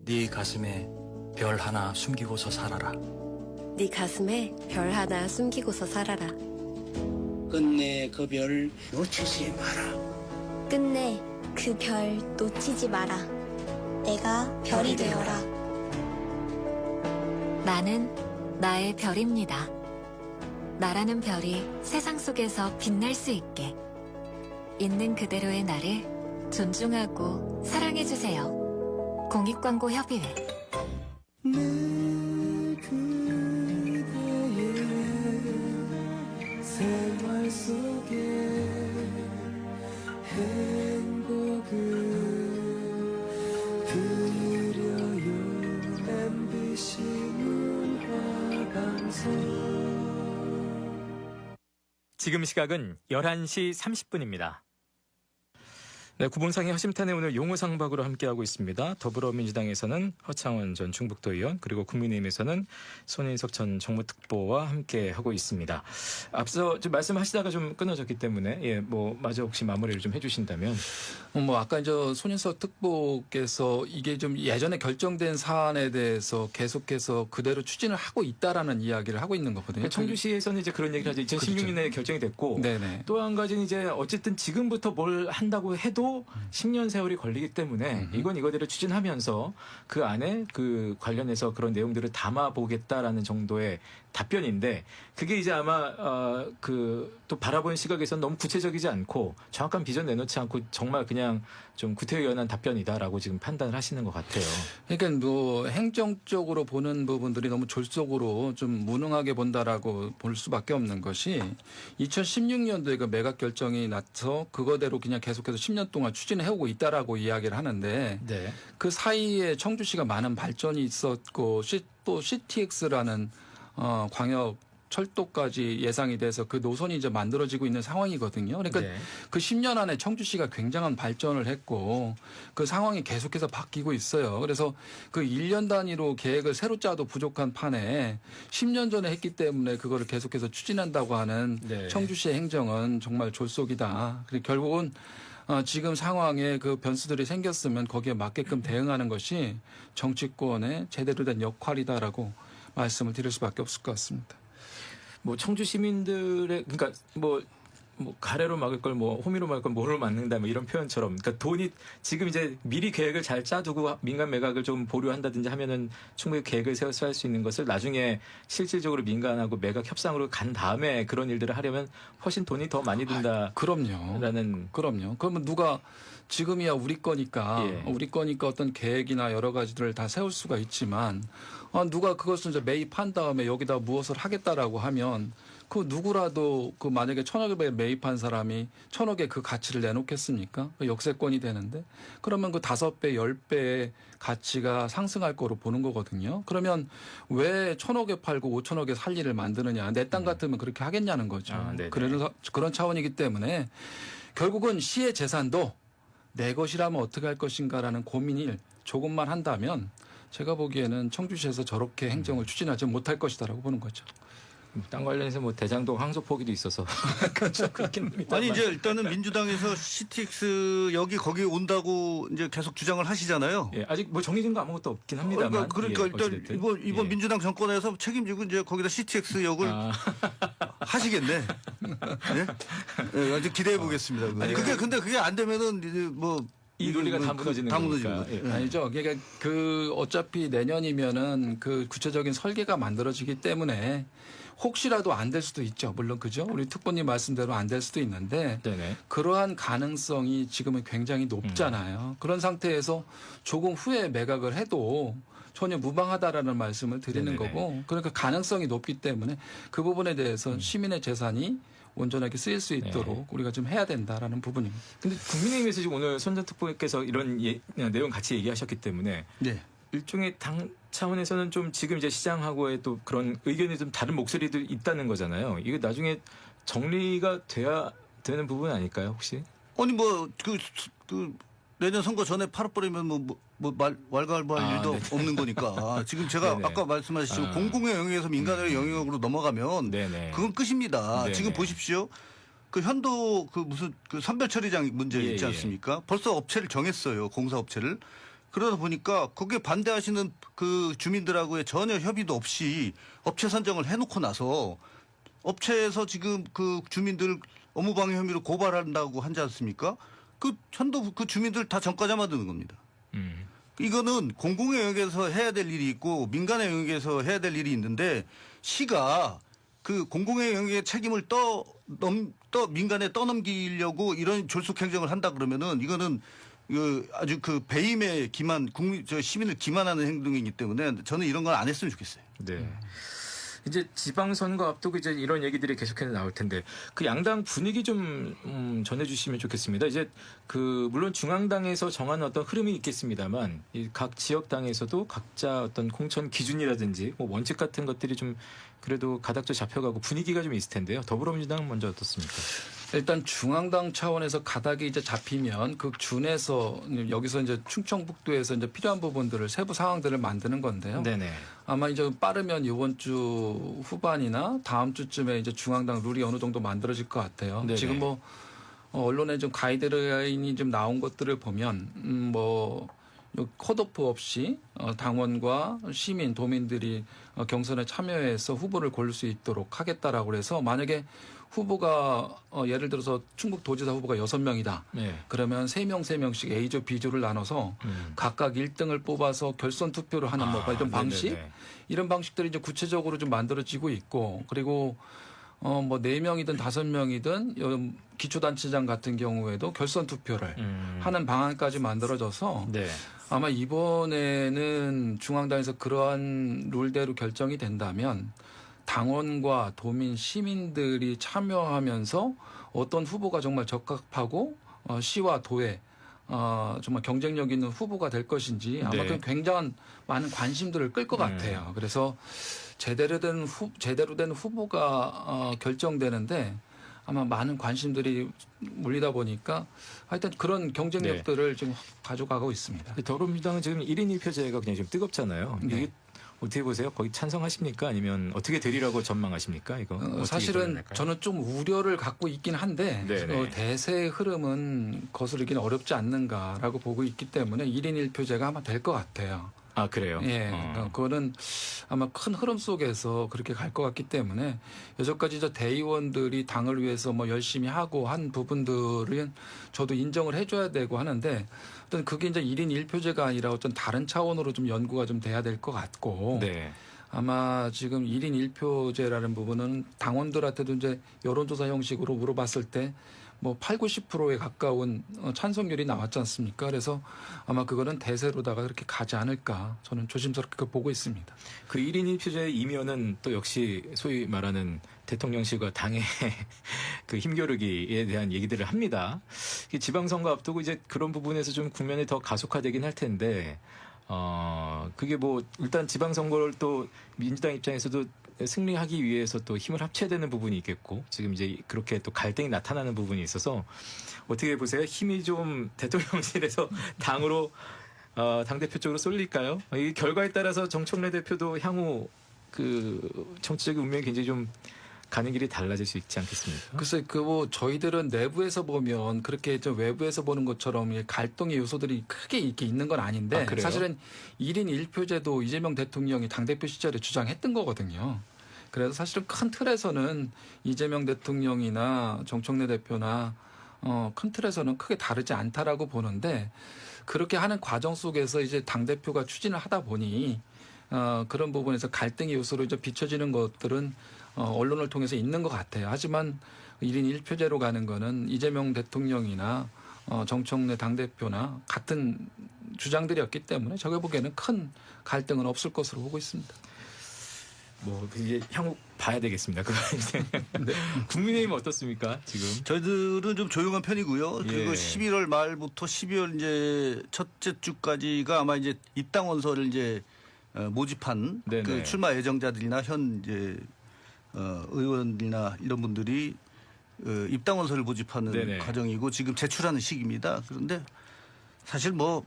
네 가슴에 별 하나 숨기고서 살아라. 네 가슴에 별 하나 숨기고서 살아라. 끝내 그 별 놓치지 마라. 끝내 그 별 놓치지 마라. 내가 별이 되어라. 나는 나의 별입니다. 나라는 별이 세상 속에서 빛날 수 있게 있는 그대로의 나를 존중하고 사랑해주세요. 공익광고협의회. 생활 속에 행복을 드려요. MBC 문화방송. 지금 시각은 11시 30분입니다. 네, 구본상의 허심탄회 오늘 용호상박으로 함께하고 있습니다. 더불어민주당에서는 허창원 전 충북도 의원, 그리고 국민의힘에서는 손인석 전 정무특보와 함께하고 있습니다. 앞서 좀 말씀하시다가 좀 끊어졌기 때문에 마저 혹시 마무리를 좀 해주신다면. 아까 이제 손인석 특보께서 이게 좀 예전에 결정된 사안에 대해서 계속해서 그대로 추진을 하고 있다라는 이야기를 하고 있는 거거든요. 그러니까 청주시에서는 이제 그런 얘기를 하죠. 2016년에 결정이 됐고, 네네. 또 한 가지는 이제 어쨌든 지금부터 뭘 한다고 해도 10년 세월이 걸리기 때문에 이건 이거대로 추진하면서 그 안에 그 관련해서 그런 내용들을 담아보겠다라는 정도의 답변인데, 그게 이제 아마 또 바라보는 시각에서는 너무 구체적이지 않고 정확한 비전 내놓지 않고 정말 그냥 좀 구태의연한 답변이다라고 지금 판단을 하시는 것 같아요. 그러니까 행정적으로 보는 부분들이 너무 졸속으로 좀 무능하게 본다라고 볼 수밖에 없는 것이, 2016년도에 그 매각 결정이 나서 그거대로 그냥 계속해서 10년 동안 추진해오고 있다라고 이야기를 하는데, 네. 그 사이에 청주시가 많은 발전이 있었고 또 CTX라는 광역 철도까지 예상이 돼서 그 노선이 이제 만들어지고 있는 상황이거든요. 그러니까 네. 그 10년 안에 청주시가 굉장한 발전을 했고 그 상황이 계속해서 바뀌고 있어요. 그래서 그 1년 단위로 계획을 새로 짜도 부족한 판에 10년 전에 했기 때문에 그거를 계속해서 추진한다고 하는 네. 청주시의 행정은 정말 졸속이다. 그리고 결국은 지금 상황에 그 변수들이 생겼으면 거기에 맞게끔 대응하는 것이 정치권의 제대로 된 역할이다라고 말씀을 드릴 수밖에 없을 것 같습니다. 청주 시민들의, 그러니까 가래로 막을 걸 호미로 막을 걸 뭐로 막는다 이런 표현처럼, 그러니까 돈이 지금 이제 미리 계획을 잘 짜두고 민간 매각을 좀 보류한다든지 하면은 충분히 계획을 세워서 할 수 있는 것을 나중에 실질적으로 민간하고 매각 협상으로 간 다음에 그런 일들을 하려면 훨씬 돈이 더 많이 든다. 그럼요. 그러면 누가 지금이야 우리 거니까 어떤 계획이나 여러 가지들을 다 세울 수가 있지만, 누가 그것을 이제 매입한 다음에 여기다 무엇을 하겠다라고 하면 그 누구라도 그 만약에 1,000억에 매입한 사람이 1,000억에 그 가치를 내놓겠습니까? 그 역세권이 되는데, 그러면 그 5배, 10배의 가치가 상승할 거로 보는 거거든요. 그러면 왜 1,000억에 팔고 5,000억에 살 일을 만드느냐? 내 땅 같으면 그렇게 하겠냐는 거죠. 그래서 그런 차원이기 때문에 결국은 시의 재산도 내 것이라면 어떻게 할 것인가라는 고민을 조금만 한다면 제가 보기에는 청주시에서 저렇게 행정을 추진하지 못할 것이다라고 보는 거죠. 땅 관련해서 대장동 항소 포기도 있어서 그렇죠. 그렇긴 합니다. 아니 이제 일단은 민주당에서 CTX 여기 거기 온다고 이제 계속 주장을 하시잖아요. 예, 아직 정해진 거 아무것도 없긴 합니다만. 그러니까 일단 이번 민주당 정권에서 책임지고 이제 거기다 CTX 역을 하시겠네. 네? 아주 기대해 보겠습니다. 근데 그게 안 되면은 이제 이 논리가 다 무너지는 거니까. 아니죠. 그러니까 어차피 내년이면은 그 구체적인 설계가 만들어지기 때문에 혹시라도 안 될 수도 있죠. 물론 그죠. 우리 특보님 말씀대로 안 될 수도 있는데, 네네. 그러한 가능성이 지금은 굉장히 높잖아요. 그런 상태에서 조금 후에 매각을 해도 전혀 무방하다라는 말씀을 드리는 네네네. 거고, 그러니까 가능성이 높기 때문에 그 부분에 대해서 시민의 재산이 온전하게 쓰일 수 있도록 우리가 좀 해야 된다라는 부분입니다. 근데 국민의힘에서 지금 오늘 손 전 특보께서 이런 내용 같이 얘기하셨기 때문에 일종의 당 차원에서는 좀 지금 이제 시장하고의 또 그런 의견이 좀 다른 목소리도 있다는 거잖아요. 이게 나중에 정리가 돼야 되는 부분 아닐까요, 혹시? 아니 내년 선거 전에 팔아버리면 왈가왈부할 일도 없는 거니까. 지금 제가 아까 말씀하신 공공의 영역에서 민간의 영역으로 넘어가면 그건 끝입니다. 지금 보십시오. 그 현도 그 선별 처리장 문제 있지 않습니까? 벌써 업체를 정했어요. 공사 업체를. 그러다 보니까 거기에 반대하시는 그 주민들하고의 전혀 협의도 없이 업체 선정을 해놓고 나서 업체에서 지금 그 주민들 업무방해 혐의로 고발한다고 하지 않습니까? 그 현도 그 주민들 다 전과 잡아두는 겁니다. 이거는 공공의 영역에서 해야 될 일이 있고 민간의 영역에서 해야 될 일이 있는데, 시가 그 공공의 영역의 책임을 민간에 떠넘기려고 이런 졸속 행정을 한다 그러면은 이거는 아주 그 배임에 기만 시민을 기만하는 행동이기 때문에 저는 이런 건 안 했으면 좋겠어요. 네. 이제 지방선거 앞두고 이제 이런 얘기들이 계속해서 나올 텐데 그 양당 분위기 좀 전해주시면 좋겠습니다. 이제 그 물론 중앙당에서 정하는 어떤 흐름이 있겠습니다만 이 각 지역당에서도 각자 어떤 공천 기준이라든지 뭐 원칙 같은 것들이 좀 그래도 가닥도 잡혀가고 분위기가 좀 있을 텐데요. 더불어민주당은 먼저 어떻습니까? 일단 중앙당 차원에서 가닥이 이제 잡히면 그 준에서 여기서 이제 충청북도에서 이제 필요한 부분들을 세부 상황들을 만드는 건데요. 네네. 아마 이제 빠르면 이번 주 후반이나 다음 주쯤에 이제 중앙당 룰이 어느 정도 만들어질 것 같아요. 네네. 지금 뭐 언론에 좀 가이드라인이 좀 나온 것들을 보면 뭐 컷오프 없이 당원과 시민, 도민들이 경선에 참여해서 후보를 고를 수 있도록 하겠다라고 해서 만약에 후보가 예를 들어서 충북도지사 후보가 6명이다. 네. 그러면 3명, 3명씩 A조, B조를 나눠서 각각 1등을 뽑아서 결선 투표를 하는 뭐 이런 방식 네네네. 이런 방식들이 이제 구체적으로 좀 만들어지고 있고 그리고 뭐 4명이든 5명이든 기초단체장 같은 경우에도 결선 투표를 하는 방안까지 만들어져서 네. 아마 이번에는 중앙당에서 그러한 룰대로 결정이 된다면 당원과 도민, 시민들이 참여하면서 어떤 후보가 정말 적합하고 시와 도에 정말 경쟁력 있는 후보가 될 것인지 아마 네. 굉장한 많은 관심들을 끌 것 같아요. 그래서 제대로 된 후보가 결정되는데 아마 많은 관심들이 몰리다 보니까 하여튼 그런 경쟁력들을 지금 가져가고 있습니다. 더불어민주당은 지금 1인 1표제가 그냥 좀 뜨겁잖아요. 네. 이게 어떻게 보세요? 거의 찬성하십니까? 아니면 어떻게 되리라고 전망하십니까? 이거 어떻게 사실은 전망할까요? 저는 좀 우려를 갖고 있긴 한데 네네. 대세의 흐름은 거스르기는 어렵지 않는가라고 보고 있기 때문에 1인 1표제가 아마 될 것 같아요. 아 그래요? 예, 그러니까 그거는 아마 큰 흐름 속에서 그렇게 갈 것 같기 때문에 여전까지 저 대의원들이 당을 위해서 뭐 열심히 하고 한 부분들은 저도 인정을 해줘야 되고 하는데 어떤 그게 이제 1인 1표제가 아니라 어떤 다른 차원으로 좀 연구가 좀 돼야 될 것 같고 네. 아마 지금 1인 1표제라는 부분은 당원들한테도 이제 여론조사 형식으로 물어봤을 때 뭐 8, 90%에 가까운 찬성률이 나왔지 않습니까? 그래서 아마 그거는 대세로다가 그렇게 가지 않을까 저는 조심스럽게 보고 있습니다. 그 1인 1표제의 이면은 또 역시 소위 말하는 대통령실과 당의 그 힘겨루기에 대한 얘기들을 합니다. 지방선거 앞두고 이제 그런 부분에서 좀 국면이 더 가속화되긴 할 텐데 그게 뭐 일단 지방선거를 또 민주당 입장에서도 승리하기 위해서 또 힘을 합쳐야 되는 부분이 있겠고 지금 이제 그렇게 또 갈등이 나타나는 부분이 있어서 어떻게 보세요? 힘이 좀 대통령실에서 당으로 당대표 쪽으로 쏠릴까요? 이 결과에 따라서 정청래 대표도 향후 그 정치적인 운명이 굉장히 좀 가는 길이 달라질 수 있지 않겠습니까? 글쎄, 뭐 저희들은 내부에서 보면 그렇게 좀 외부에서 보는 것처럼 갈등의 요소들이 크게 이렇게 있는 건 아닌데 그래요? 사실은 1인 1표제도 이재명 대통령이 당대표 시절에 주장했던 거거든요. 그래서 사실은 큰 틀에서는 이재명 대통령이나 정청래 대표나 큰 틀에서는 크게 다르지 않다라고 보는데 그렇게 하는 과정 속에서 이제 당대표가 추진을 하다 보니 그런 부분에서 갈등의 요소로 이제 비춰지는 것들은 언론을 통해서 있는 것 같아요. 하지만 1인 1표제로 가는 거는 이재명 대통령이나 정청래 당대표나 같은 주장들이었기 때문에 제가 보기에는 큰 갈등은 없을 것으로 보고 있습니다. 뭐 이제 향후 봐야 되겠습니다. 그거 이제 네. 국민의힘은 어떻습니까? 지금 저희들은 좀 조용한 편이고요. 예. 그리고 11월 말부터 12월 이제 첫째 주까지가 아마 이제 입당원서를 이제 모집한 네네. 그 출마 예정자들이나 현 이제 의원이나 이런 분들이 입당원서를 모집하는 네네. 과정이고 지금 제출하는 시기입니다. 그런데 사실 뭐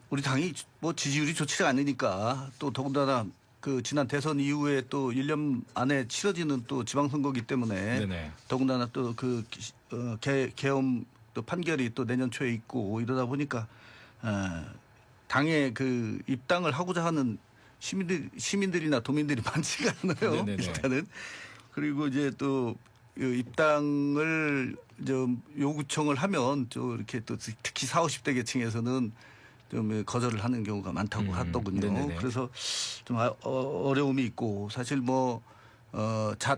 우리 당이 뭐 지지율이 좋지가 않으니까 또 더군다나 그 지난 대선 이후에 또 1년 안에 치러지는 또 지방선거기 때문에 네네. 더군다나 또 그 계엄 또 판결이 또 내년 초에 있고 이러다 보니까 당에 그 입당을 하고자 하는 시민들이나 도민들이 많지가 않아요. 네네네. 일단은. 그리고 이제 또 입당을 좀 요구청을 하면 또 이렇게 또 특히 40, 50대 계층에서는 좀 거절을 하는 경우가 많다고 하더군요. 네네네. 그래서 좀 어려움이 있고 사실 뭐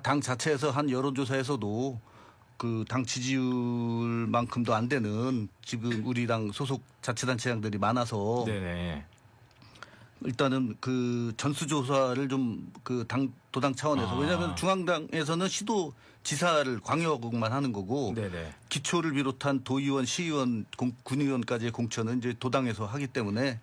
당 자체에서 한 여론조사에서도 그 당 지지율만큼도 안 되는 지금 우리 당 소속 자치단체장들이 많아서 네네. 일단은 그 전수조사를 좀 그 도당 차원에서 왜냐하면 중앙당에서는 시도 지사를 광역만 하는 거고 네네. 기초를 비롯한 도의원, 시의원, 군의원까지의 공천은 이제 도당에서 하기 때문에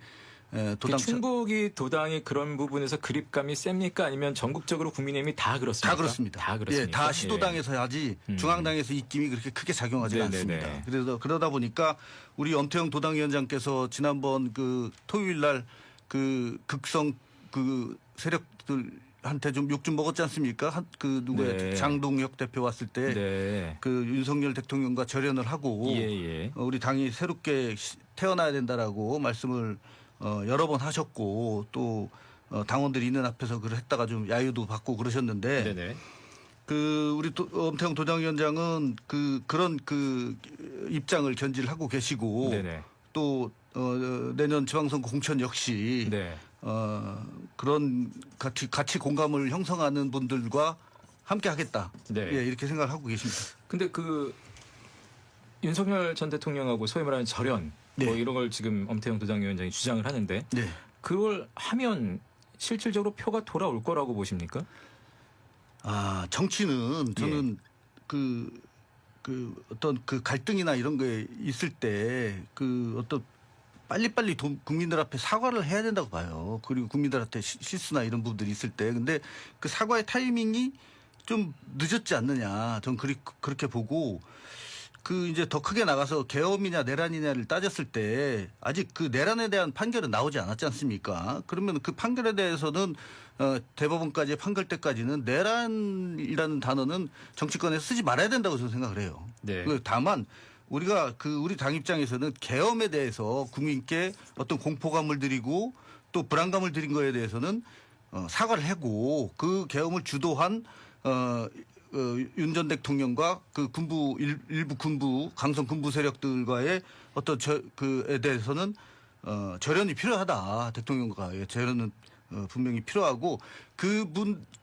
도당 충북이 도당이 그런 부분에서 그립감이 셉니까? 아니면 전국적으로 국민의힘이 다 그렇습니까? 다 그렇습니다. 다 그렇습니까? 예, 다 시도당에서 하지 중앙당에서 입김이 그렇게 크게 작용하지 않습니다. 그래서 그러다 보니까 우리 엄태영 도당위원장께서 지난번 그 토요일 날 그 극성 그 세력들한테 좀 욕 좀 먹었지 않습니까? 그 누구야 장동혁 대표 왔을 때 그 윤석열 대통령과 절연을 하고 우리 당이 새롭게 태어나야 된다라고 말씀을 여러 번 하셨고 또 당원들이 있는 앞에서 그걸 했다가 좀 야유도 받고 그러셨는데 그 우리 엄태영 도당위원장은 그런 입장을 견지를 하고 계시고 또 내년 지방선거 공천 역시 그런 같이 공감을 형성하는 분들과 함께 하겠다. 예, 이렇게 생각을 하고 계십니다. 근데 그 윤석열 전 대통령하고 소위 말하는 절연 뭐 이런 걸 지금 엄태영 도당위원장이 주장을 하는데 그걸 하면 실질적으로 표가 돌아올 거라고 보십니까? 아, 정치는 저는 그 어떤 그 갈등이나 이런 게 있을 때 그 어떤 빨리빨리 국민들 앞에 사과를 해야 된다고 봐요. 그리고 국민들한테 실수나 이런 부분들이 있을 때. 근데 그 사과의 타이밍이 좀 늦었지 않느냐. 전 그렇게 보고 그 이제 더 크게 나가서 계엄이냐 내란이냐를 따졌을 때 아직 그 내란에 대한 판결은 나오지 않았지 않습니까? 그러면 그 판결에 대해서는 대법원까지의 판결 때까지는 내란이라는 단어는 정치권에서 쓰지 말아야 된다고 저는 생각을 해요. 다만 우리가 우리 당 입장에서는 계엄에 대해서 국민께 어떤 공포감을 드리고 또 불안감을 드린 거에 대해서는 사과를 하고 그 계엄을 주도한 윤 전 대통령과 그 일부 군부 강성 군부 세력들과의 어떤 그에 대해서는 절연이 필요하다. 대통령과의 절연은 분명히 필요하고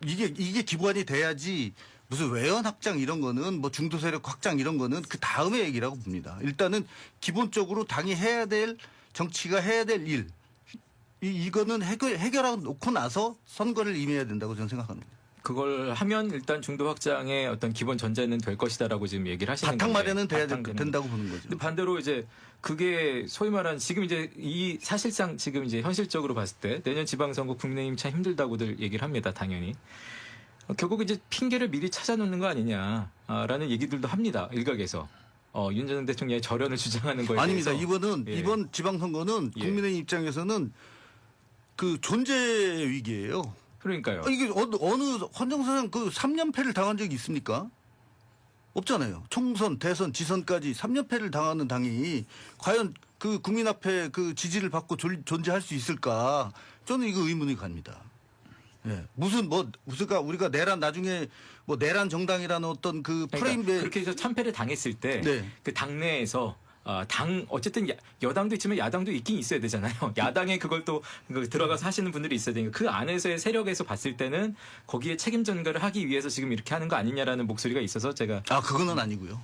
이게 기본이 돼야지 무슨 외연 확장 이런 거는 뭐 중도 세력 확장 이런 거는 그 다음의 얘기라고 봅니다. 일단은 기본적으로 당이 해야 될 정치가 해야 될 일 이거는 해결하고 놓고 나서 선거를 임해야 된다고 저는 생각합니다. 그걸 하면 일단 중도 확장의 어떤 기본 전제는 될 것이다라고 지금 얘기를 하시는 건데. 바탕 마련은 된다고 보는 거죠. 근데 반대로 이제 그게 소위 말하는 지금 이제 사실상 지금 이제 현실적으로 봤을 때 내년 지방선거 국민의힘 참 힘들다고들 얘기를 합니다. 당연히. 결국 이제 핑계를 미리 찾아놓는 거 아니냐라는 얘기들도 합니다. 일각에서. 윤 전 대통령의 절연을 주장하는 거에 아닙니다. 대해서. 이번 지방선거는 국민의힘 입장에서는 그 존재 위기예요. 그러니까요. 이게 어느 헌정사상 그 3연패를 당한 적이 있습니까? 없잖아요. 총선, 대선, 지선까지 3연패를 당하는 당이 과연 그 국민 앞에 그 지지를 받고 존재할 수 있을까? 저는 이거 의문이 갑니다. 예. 무슨 우리가 내란 나중에 뭐 내란 정당이라는 어떤 그 프레임에 그렇게 해서 참패를 당했을 때 그 당내에서 어쨌든 여당도 있지만 야당도 있긴 있어야 되잖아요. 야당에 그걸 또 들어가서 하시는 분들이 있어야 되니까 그 안에서의 세력에서 봤을 때는 거기에 책임 전가를 하기 위해서 지금 이렇게 하는 거 아니냐라는 목소리가 있어서 제가. 그거는 아니고요.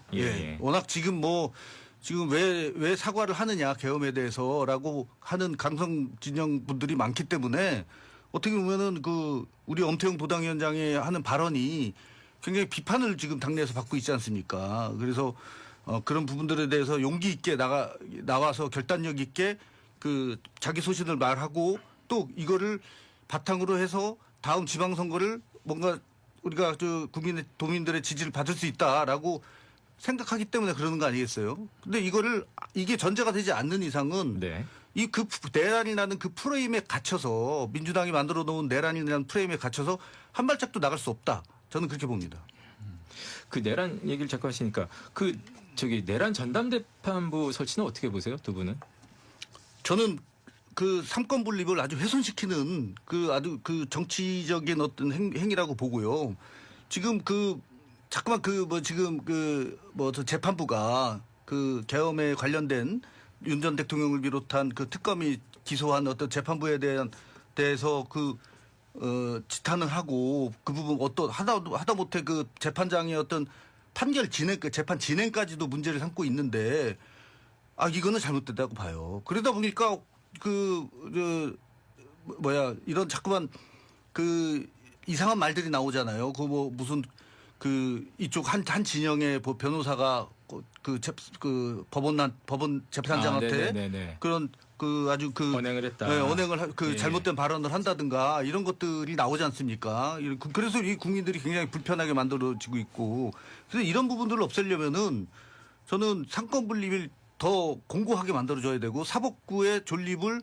워낙 지금 왜 사과를 하느냐 계엄에 대해서라고 하는 강성 진영 분들이 많기 때문에 어떻게 보면은 우리 엄태영 도당위원장이 하는 발언이 굉장히 비판을 지금 당내에서 받고 있지 않습니까? 그래서 그런 부분들에 대해서 용기 있게 나와서 결단력 있게 자기 소신을 말하고 또 이거를 바탕으로 해서 다음 지방선거를 뭔가 우리가 도민들의 지지를 받을 수 있다라고 생각하기 때문에 그러는 거 아니겠어요? 근데 이게 전제가 되지 않는 이상은 내란이라는 그 프레임에 갇혀서 민주당이 만들어 놓은 내란이라는 프레임에 갇혀서 한 발짝도 나갈 수 없다. 저는 그렇게 봅니다. 그 내란 얘기를 자꾸 하시니까 내란 전담대판부 설치는 어떻게 보세요, 두 분은? 저는 그 삼권 분립을 아주 훼손시키는 아주 정치적인 어떤 행위라고 보고요. 지금 자꾸만 재판부가 계엄에 관련된 윤 전 대통령을 비롯한 특검이 기소한 어떤 재판부에 대해서 지탄을 하고 그 부분 하다못해 재판장의 어떤 재판 진행까지도 문제를 삼고 있는데 이거는 잘못됐다고 봐요. 그러다 보니까 이런 자꾸만 이상한 말들이 나오잖아요. 무슨 이쪽 한 진영의 변호사가 법원 재판장한테 그런 아주 언행을 했다. 네, 언행을 예. 잘못된 발언을 한다든가 이런 것들이 나오지 않습니까? 그래서 이 국민들이 굉장히 불편하게 만들어지고 있고 그래서 이런 부분들을 없애려면은 저는 상권 분립을 더 공고하게 만들어줘야 되고 사법부의 존립을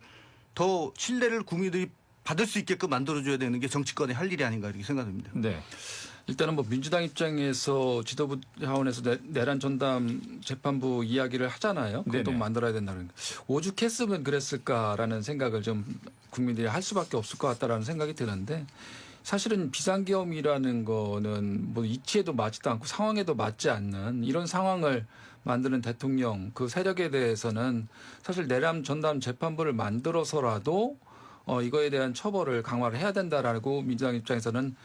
더 신뢰를 국민들이 받을 수 있게끔 만들어줘야 되는 게 정치권의 할 일이 아닌가 이렇게 생각합니다. 네. 일단은 뭐 민주당 입장에서 지도부 차원에서 내란 전담 재판부 이야기를 하잖아요. 그것도 네네. 만들어야 된다는 거. 오죽했으면 그랬을까라는 생각을 좀 국민들이 할 수밖에 없을 것 같다라는 생각이 드는데 사실은 비상계엄이라는 거는 뭐 이치에도 맞지도 않고 상황에도 맞지 않는 이런 상황을 만드는 대통령 그 세력에 대해서는 사실 내란 전담 재판부를 만들어서라도 이거에 대한 처벌을 강화를 해야 된다라고 민주당 입장에서는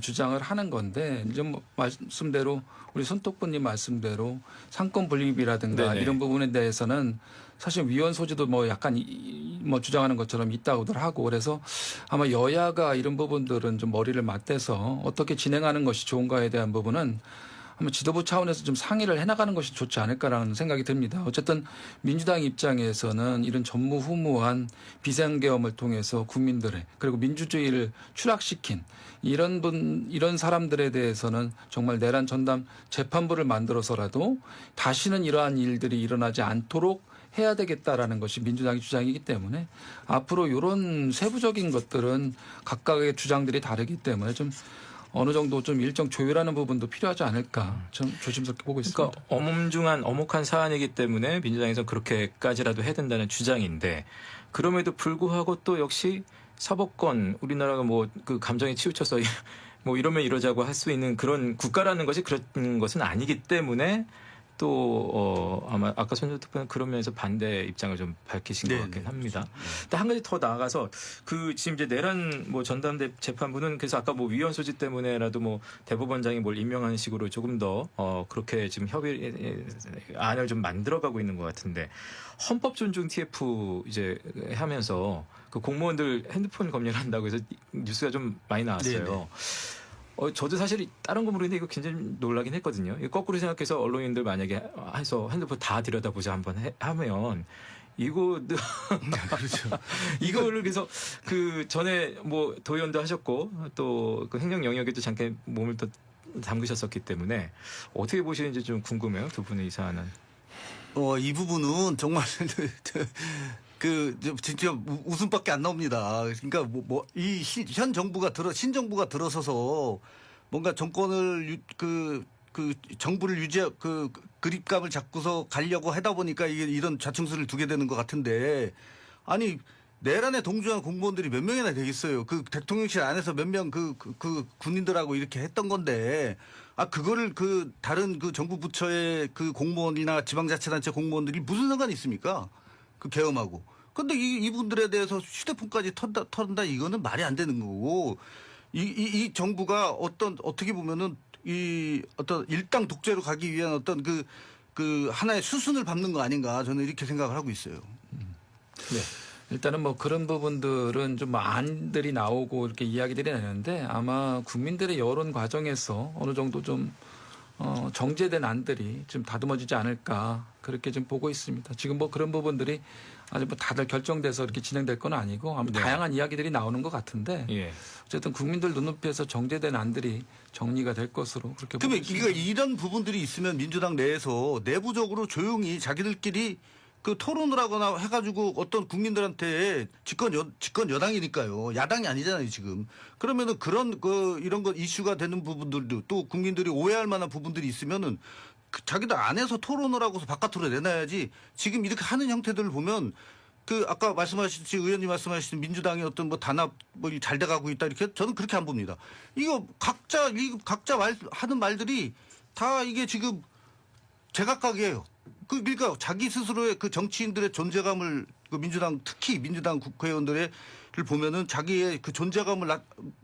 주장을 하는 건데 이제 뭐 말씀대로 우리 손톱분님 말씀대로 상권 분립이라든가 네네. 이런 부분에 대해서는 사실 위헌 소지도 뭐 약간 뭐 주장하는 것처럼 있다고들 하고 그래서 아마 여야가 이런 부분들은 좀 머리를 맞대서 어떻게 진행하는 것이 좋은가에 대한 부분은 한번 지도부 차원에서 좀 상의를 해나가는 것이 좋지 않을까라는 생각이 듭니다. 어쨌든 민주당 입장에서는 이런 전무후무한 비상계엄을 통해서 국민들의 그리고 민주주의를 추락시킨 이런 사람들에 대해서는 정말 내란 전담 재판부를 만들어서라도 다시는 이러한 일들이 일어나지 않도록 해야 되겠다라는 것이 민주당의 주장이기 때문에 앞으로 이런 세부적인 것들은 각각의 주장들이 다르기 때문에 좀 어느 정도 좀 일정 조율하는 부분도 필요하지 않을까 좀 조심스럽게 보고 있습니다. 그러니까 어멈중한 엄혹한 사안이기 때문에 민주당에서 그렇게까지라도 해야 된다는 주장인데 그럼에도 불구하고 또 역시 사법권 우리나라가 뭐 그 감정에 치우쳐서 뭐 이러면 이러자고 할 수 있는 그런 국가라는 것이 그런 것은 아니기 때문에 또 아마 아까 손정특보는 그런 면에서 반대 입장을 좀 밝히신 것 같긴 합니다. 또 한 가지 더 나아가서 지금 이제 내란 뭐 전담 재판부는 그래서 아까 뭐 위헌 소지 때문에라도 뭐 대법원장이 뭘 임명하는 식으로 조금 더 그렇게 지금 협의 안을 좀 만들어가고 있는 것 같은데 헌법 존중 TF 이제 하면서 그 공무원들 핸드폰 검열한다고 해서 뉴스가 좀 많이 나왔어요. 네네. 저도 사실 다른 거 모르겠는데 이거 굉장히 놀라긴 했거든요. 거꾸로 생각해서 언론인들 만약에 해서 핸드폰 다 들여다보자 한번 하면 이거 그렇죠. 이거를 그래서 그 전에 뭐 도의원도 하셨고 또 그 행정 영역에도 잠깐 몸을 또 담그셨었기 때문에 어떻게 보시는지 좀 궁금해요. 두 분의 이 사안은. 이 부분은 정말 진짜 웃음밖에 안 나옵니다. 그러니까 이 현 정부가 신정부가 들어서서 뭔가 정권을 정부를 그립감을 잡고서 가려고 하다 보니까 이런 좌충수를 두게 되는 것 같은데 아니 내란에 동조한 공무원들이 몇 명이나 되겠어요. 그 대통령실 안에서 몇 명 그 군인들하고 이렇게 했던 건데 그거를 다른 정부 부처의 공무원이나 지방자치단체 공무원들이 무슨 상관이 있습니까? 계엄하고. 근데 이분들에 대해서 휴대폰까지 턴다 이거는 말이 안 되는 거고 이 정부가 어떻게 보면은 어떤 일당 독재로 가기 위한 어떤 하나의 수순을 밟는 거 아닌가 저는 이렇게 생각을 하고 있어요. 네. 일단은 뭐 그런 부분들은 좀 안들이 나오고 이렇게 이야기들이 나는데 아마 국민들의 여론 과정에서 어느 정도 좀 정제된 안들이 좀 다듬어지지 않을까 그렇게 좀 보고 있습니다. 지금 뭐 그런 부분들이 아직 뭐 다들 결정돼서 이렇게 진행될 건 아니고 아마 다양한 이야기들이 나오는 것 같은데 어쨌든 국민들 눈높이에서 정제된 안들이 정리가 될 것으로 그렇게 보고 있습니다. 그러면 이런 부분들이 있으면 민주당 내에서 내부적으로 조용히 자기들끼리 토론을 하거나 해가지고 어떤 국민들한테 집권 여당이니까요. 야당이 아니잖아요, 지금. 그러면은 이런 거 이슈가 되는 부분들도 또 국민들이 오해할 만한 부분들이 있으면은 자기들 안에서 토론을 하고서 바깥으로 내놔야지 지금 이렇게 하는 형태들을 보면 아까 말씀하셨듯이 의원님 말씀하신 민주당의 어떤 단합 잘 돼가고 있다 이렇게 저는 그렇게 안 봅니다. 이거 각자 하는 말들이 다 이게 지금 제각각이에요. 그러니까 자기 스스로의 정치인들의 존재감을 특히 민주당 국회의원들을 보면은 자기의 존재감을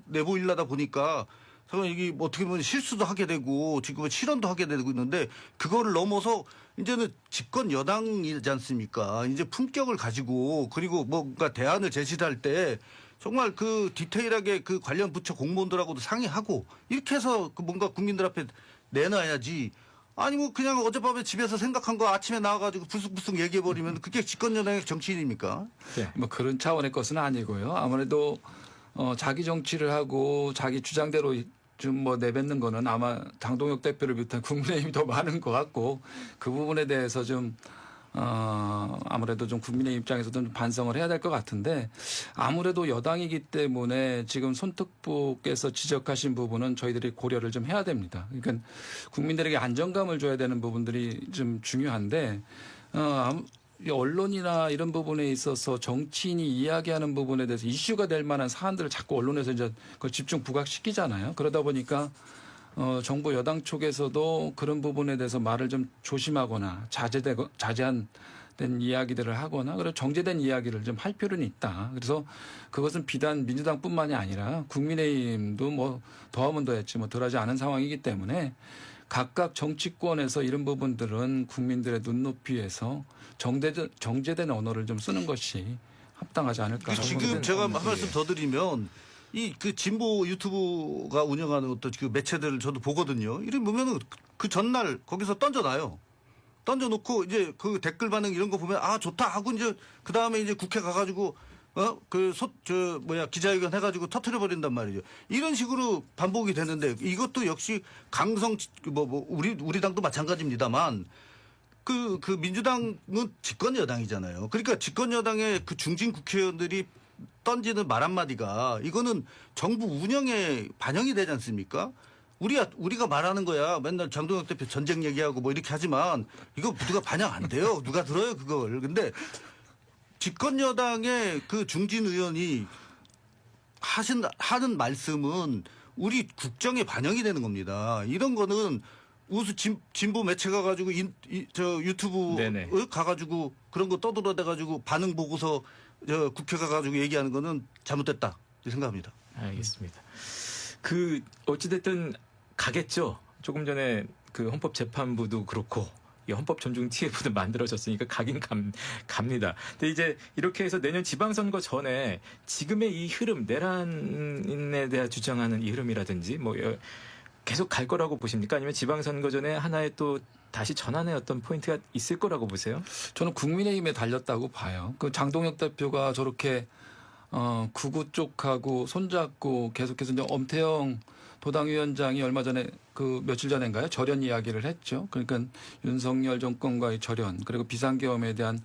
내보이려다 보니까 그래서 이게 뭐 어떻게 보면 실수도 하게 되고 지금 실언도 하게 되고 있는데 그거를 넘어서 이제는 집권 여당이지 않습니까? 이제 품격을 가지고 그리고 뭔가 대안을 제시할 때 정말 그 디테일하게 그 관련 부처 공무원들하고도 상의하고 이렇게 해서 그 뭔가 국민들 앞에 내놔야지. 아니 뭐 그냥 어젯밤에 집에서 생각한 거 아침에 나와가지고 불쑥불쑥 얘기해버리면 그게 집권 여당의 정치인입니까? 네. 뭐 그런 차원의 것은 아니고요. 아무래도 자기 정치를 하고 자기 주장대로 좀 뭐 내뱉는 거는 아마 장동혁 대표를 비롯한 국민의힘이 더 많은 것 같고 그 부분에 대해서 좀 아무래도 좀 국민의 입장에서도 좀 반성을 해야 될 것 같은데 아무래도 여당이기 때문에 지금 손특보께서 지적하신 부분은 저희들이 고려를 좀 해야 됩니다. 그러니까 국민들에게 안정감을 줘야 되는 부분들이 좀 중요한데 이 언론이나 이런 부분에 있어서 정치인이 이야기하는 부분에 대해서 이슈가 될 만한 사안들을 자꾸 언론에서 이제 그걸 집중 부각시키잖아요. 그러다 보니까 정부 여당 쪽에서도 그런 부분에 대해서 말을 좀 조심하거나 자제한 이야기들을 하거나 그리고 정제된 이야기를 좀 할 필요는 있다. 그래서 그것은 비단 민주당뿐만이 아니라 국민의힘도 뭐 더하면 더했지 뭐 덜하지 않은 상황이기 때문에 각각 정치권에서 이런 부분들은 국민들의 눈높이에서 정제된 언어를 좀 쓰는 것이 합당하지 않을까. 지금 제가 한 말씀 더 드리면 이 그 진보 유튜브가 운영하는 어떤 그 매체들을 저도 보거든요. 이런 보면은 그 전날 거기서 던져놔요. 던져놓고 이제 그 댓글 반응 이런 거 보면 아 좋다 하고 이제 그 다음에 이제 국회 가가지고 기자회견 해가지고 터트려 버린단 말이죠. 이런 식으로 반복이 되는데 이것도 역시 강성 우리 당도 마찬가지입니다만 그 민주당은 집권 여당이잖아요. 그러니까 집권 여당의 그 중진 국회의원들이 던지는 말 한마디가 이거는 정부 운영에 반영이 되지 않습니까? 우리가 말하는 거야. 맨날 장동혁 대표 전쟁 얘기하고 뭐 이렇게 하지만 이거 누가 반영 안 돼요. 누가 들어요 그걸. 근데 집권 여당의 그 중진 의원이 하는 말씀은 우리 국정에 반영이 되는 겁니다. 이런 거는 우수 진보 매체 가가지고 유튜브 가가지고 그런 거 떠들어대가지고 반응 보고서 국회 가가지고 얘기하는 거는 잘못됐다 이렇게 생각합니다. 알겠습니다. 그 어찌됐든 가겠죠. 조금 전에 그 헌법재판부도 그렇고 헌법 존중 TF도 만들어졌으니까 가긴 갑니다. 근데 이제 이렇게 해서 내년 지방선거 전에 지금의 이 흐름, 내란에 대해 주장하는 이 흐름이라든지 뭐 계속 갈 거라고 보십니까? 아니면 지방선거 전에 하나의 또 다시 전환의 어떤 포인트가 있을 거라고 보세요? 저는 국민의힘에 달렸다고 봐요. 그 장동혁 대표가 저렇게 구구 쪽하고 손잡고 계속해서 이제 엄태영 도당위원장이 얼마 전에 그 며칠 전인가요? 절연 이야기를 했죠. 그러니까 윤석열 정권과의 절연 그리고 비상계엄에 대한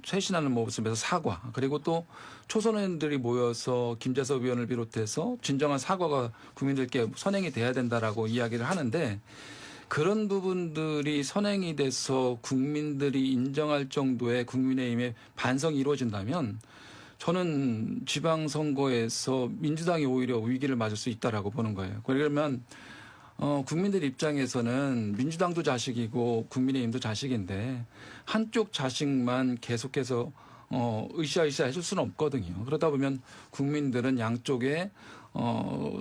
쇄신하는 모습에서 사과 그리고 또 초선의원들이 모여서 김재섭 의원을 비롯해서 진정한 사과가 국민들께 선행이 돼야 된다라고 이야기를 하는데 그런 부분들이 선행이 돼서 국민들이 인정할 정도의 국민의힘의 반성이 이루어진다면 저는 지방선거에서 민주당이 오히려 위기를 맞을 수 있다라고 보는 거예요. 그러면 국민들 입장에서는 민주당도 자식이고 국민의힘도 자식인데 한쪽 자식만 계속해서 으쌰으쌰 해줄 수는 없거든요. 그러다 보면 국민들은 양쪽에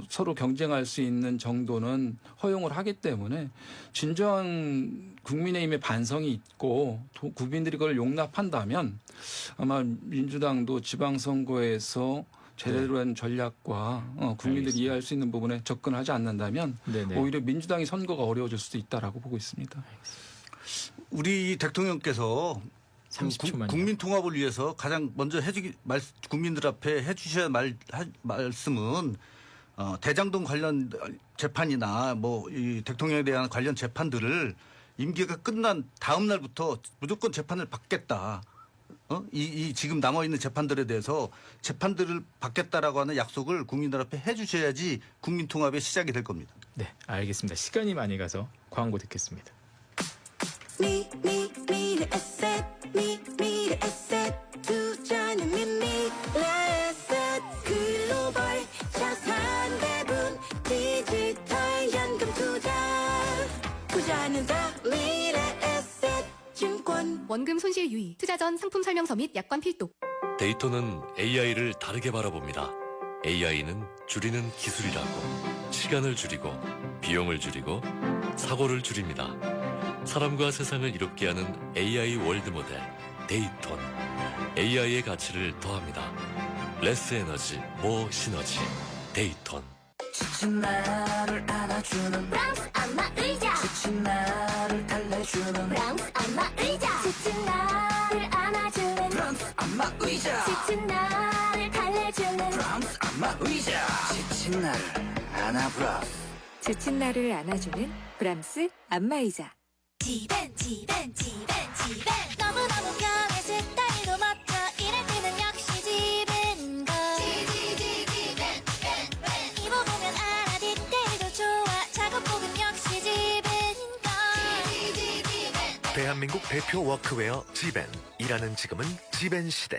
서로 경쟁할 수 있는 정도는 허용을 하기 때문에 진정한 국민의힘의 반성이 있고 국민들이 그걸 용납한다면 아마 민주당도 지방선거에서 제대로 된 전략과 국민들이 이해할 수 있는 부분에 접근하지 않는다면 오히려 민주당이 선거가 어려워질 수도 있다라고 보고 있습니다. 우리 대통령께서 국민 통합을 위해서 가장 먼저 국민들 앞에 해주셔야 말씀은 대장동 관련 재판이나 뭐 이 대통령에 대한 관련 재판들을 임기가 끝난 다음 날부터 무조건 재판을 받겠다. 이 지금 남아 있는 재판들에 대해서 재판들을 받겠다라고 하는 약속을 국민들 앞에 해주셔야지 국민 통합의 시작이 될 겁니다. 네, 알겠습니다. 시간이 많이 가서 광고 듣겠습니다. 미래 에셋 투자는 미래 에셋 글로벌 자산 배분 디지털 연금 투자는 다 미래 에셋 증권 원금 손실 유의 투자 전 상품 설명서 및 약관 필독 데이터는 AI를 다르게 바라봅니다. AI는 줄이는 기술이라고. 시간을 줄이고 비용을 줄이고 사고를 줄입니다. 사람과 세상을 이롭게 하는 AI 월드 모델 데이톤. AI의 가치를 더합니다. 레스 에너지, 모 시너지. 데이톤. 지친 나를 안아주는 브람스 안마 의자. 지친 나를 달래주는 브람스 안마 의자. 지친 나를 안아주는 브람스 안마 의자. 지친 나를 달래주는 브람스 안마 의자. 지친 나를 안아 브람스. 지친 나를 안아주는 브람스 안마의자. 지벤 너무너무 편해 스타일도 맡아 이럴 때는 역시 지벤거. 입어보면 알아 디테일도 좋아 작업복은 역시 지벤거. 대한민국 대표 워크웨어 지벤. 일하는 지금은 지벤 시대.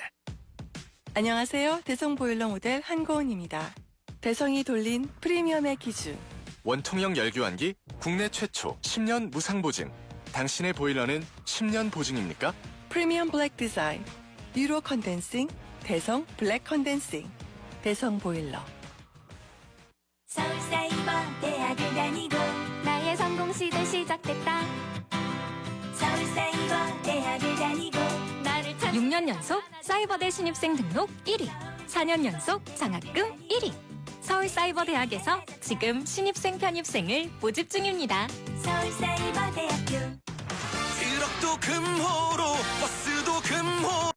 안녕하세요. 대성 보일러 모델 한고은입니다. 대성이 돌린 프리미엄의 기준. 원통형 열교환기 국내 최초 10년 무상 보증. 당신의 보일러는 10년 보증입니까? 프리미엄 블랙 디자인. 유로 컨덴싱. 대성 블랙 컨덴싱. 대성 보일러. 서울사이버 대학을 다니고 나의 성공 시대 시작됐다. 서울사이버 대학을 다니고 나를 6년 연속 사이버대 신입생 등록 1위. 4년 연속 장학금 1위. 서울사이버대학에서 지금 신입생 편입생을 모집 중입니다. 서울사이버대학교 1억도 금호로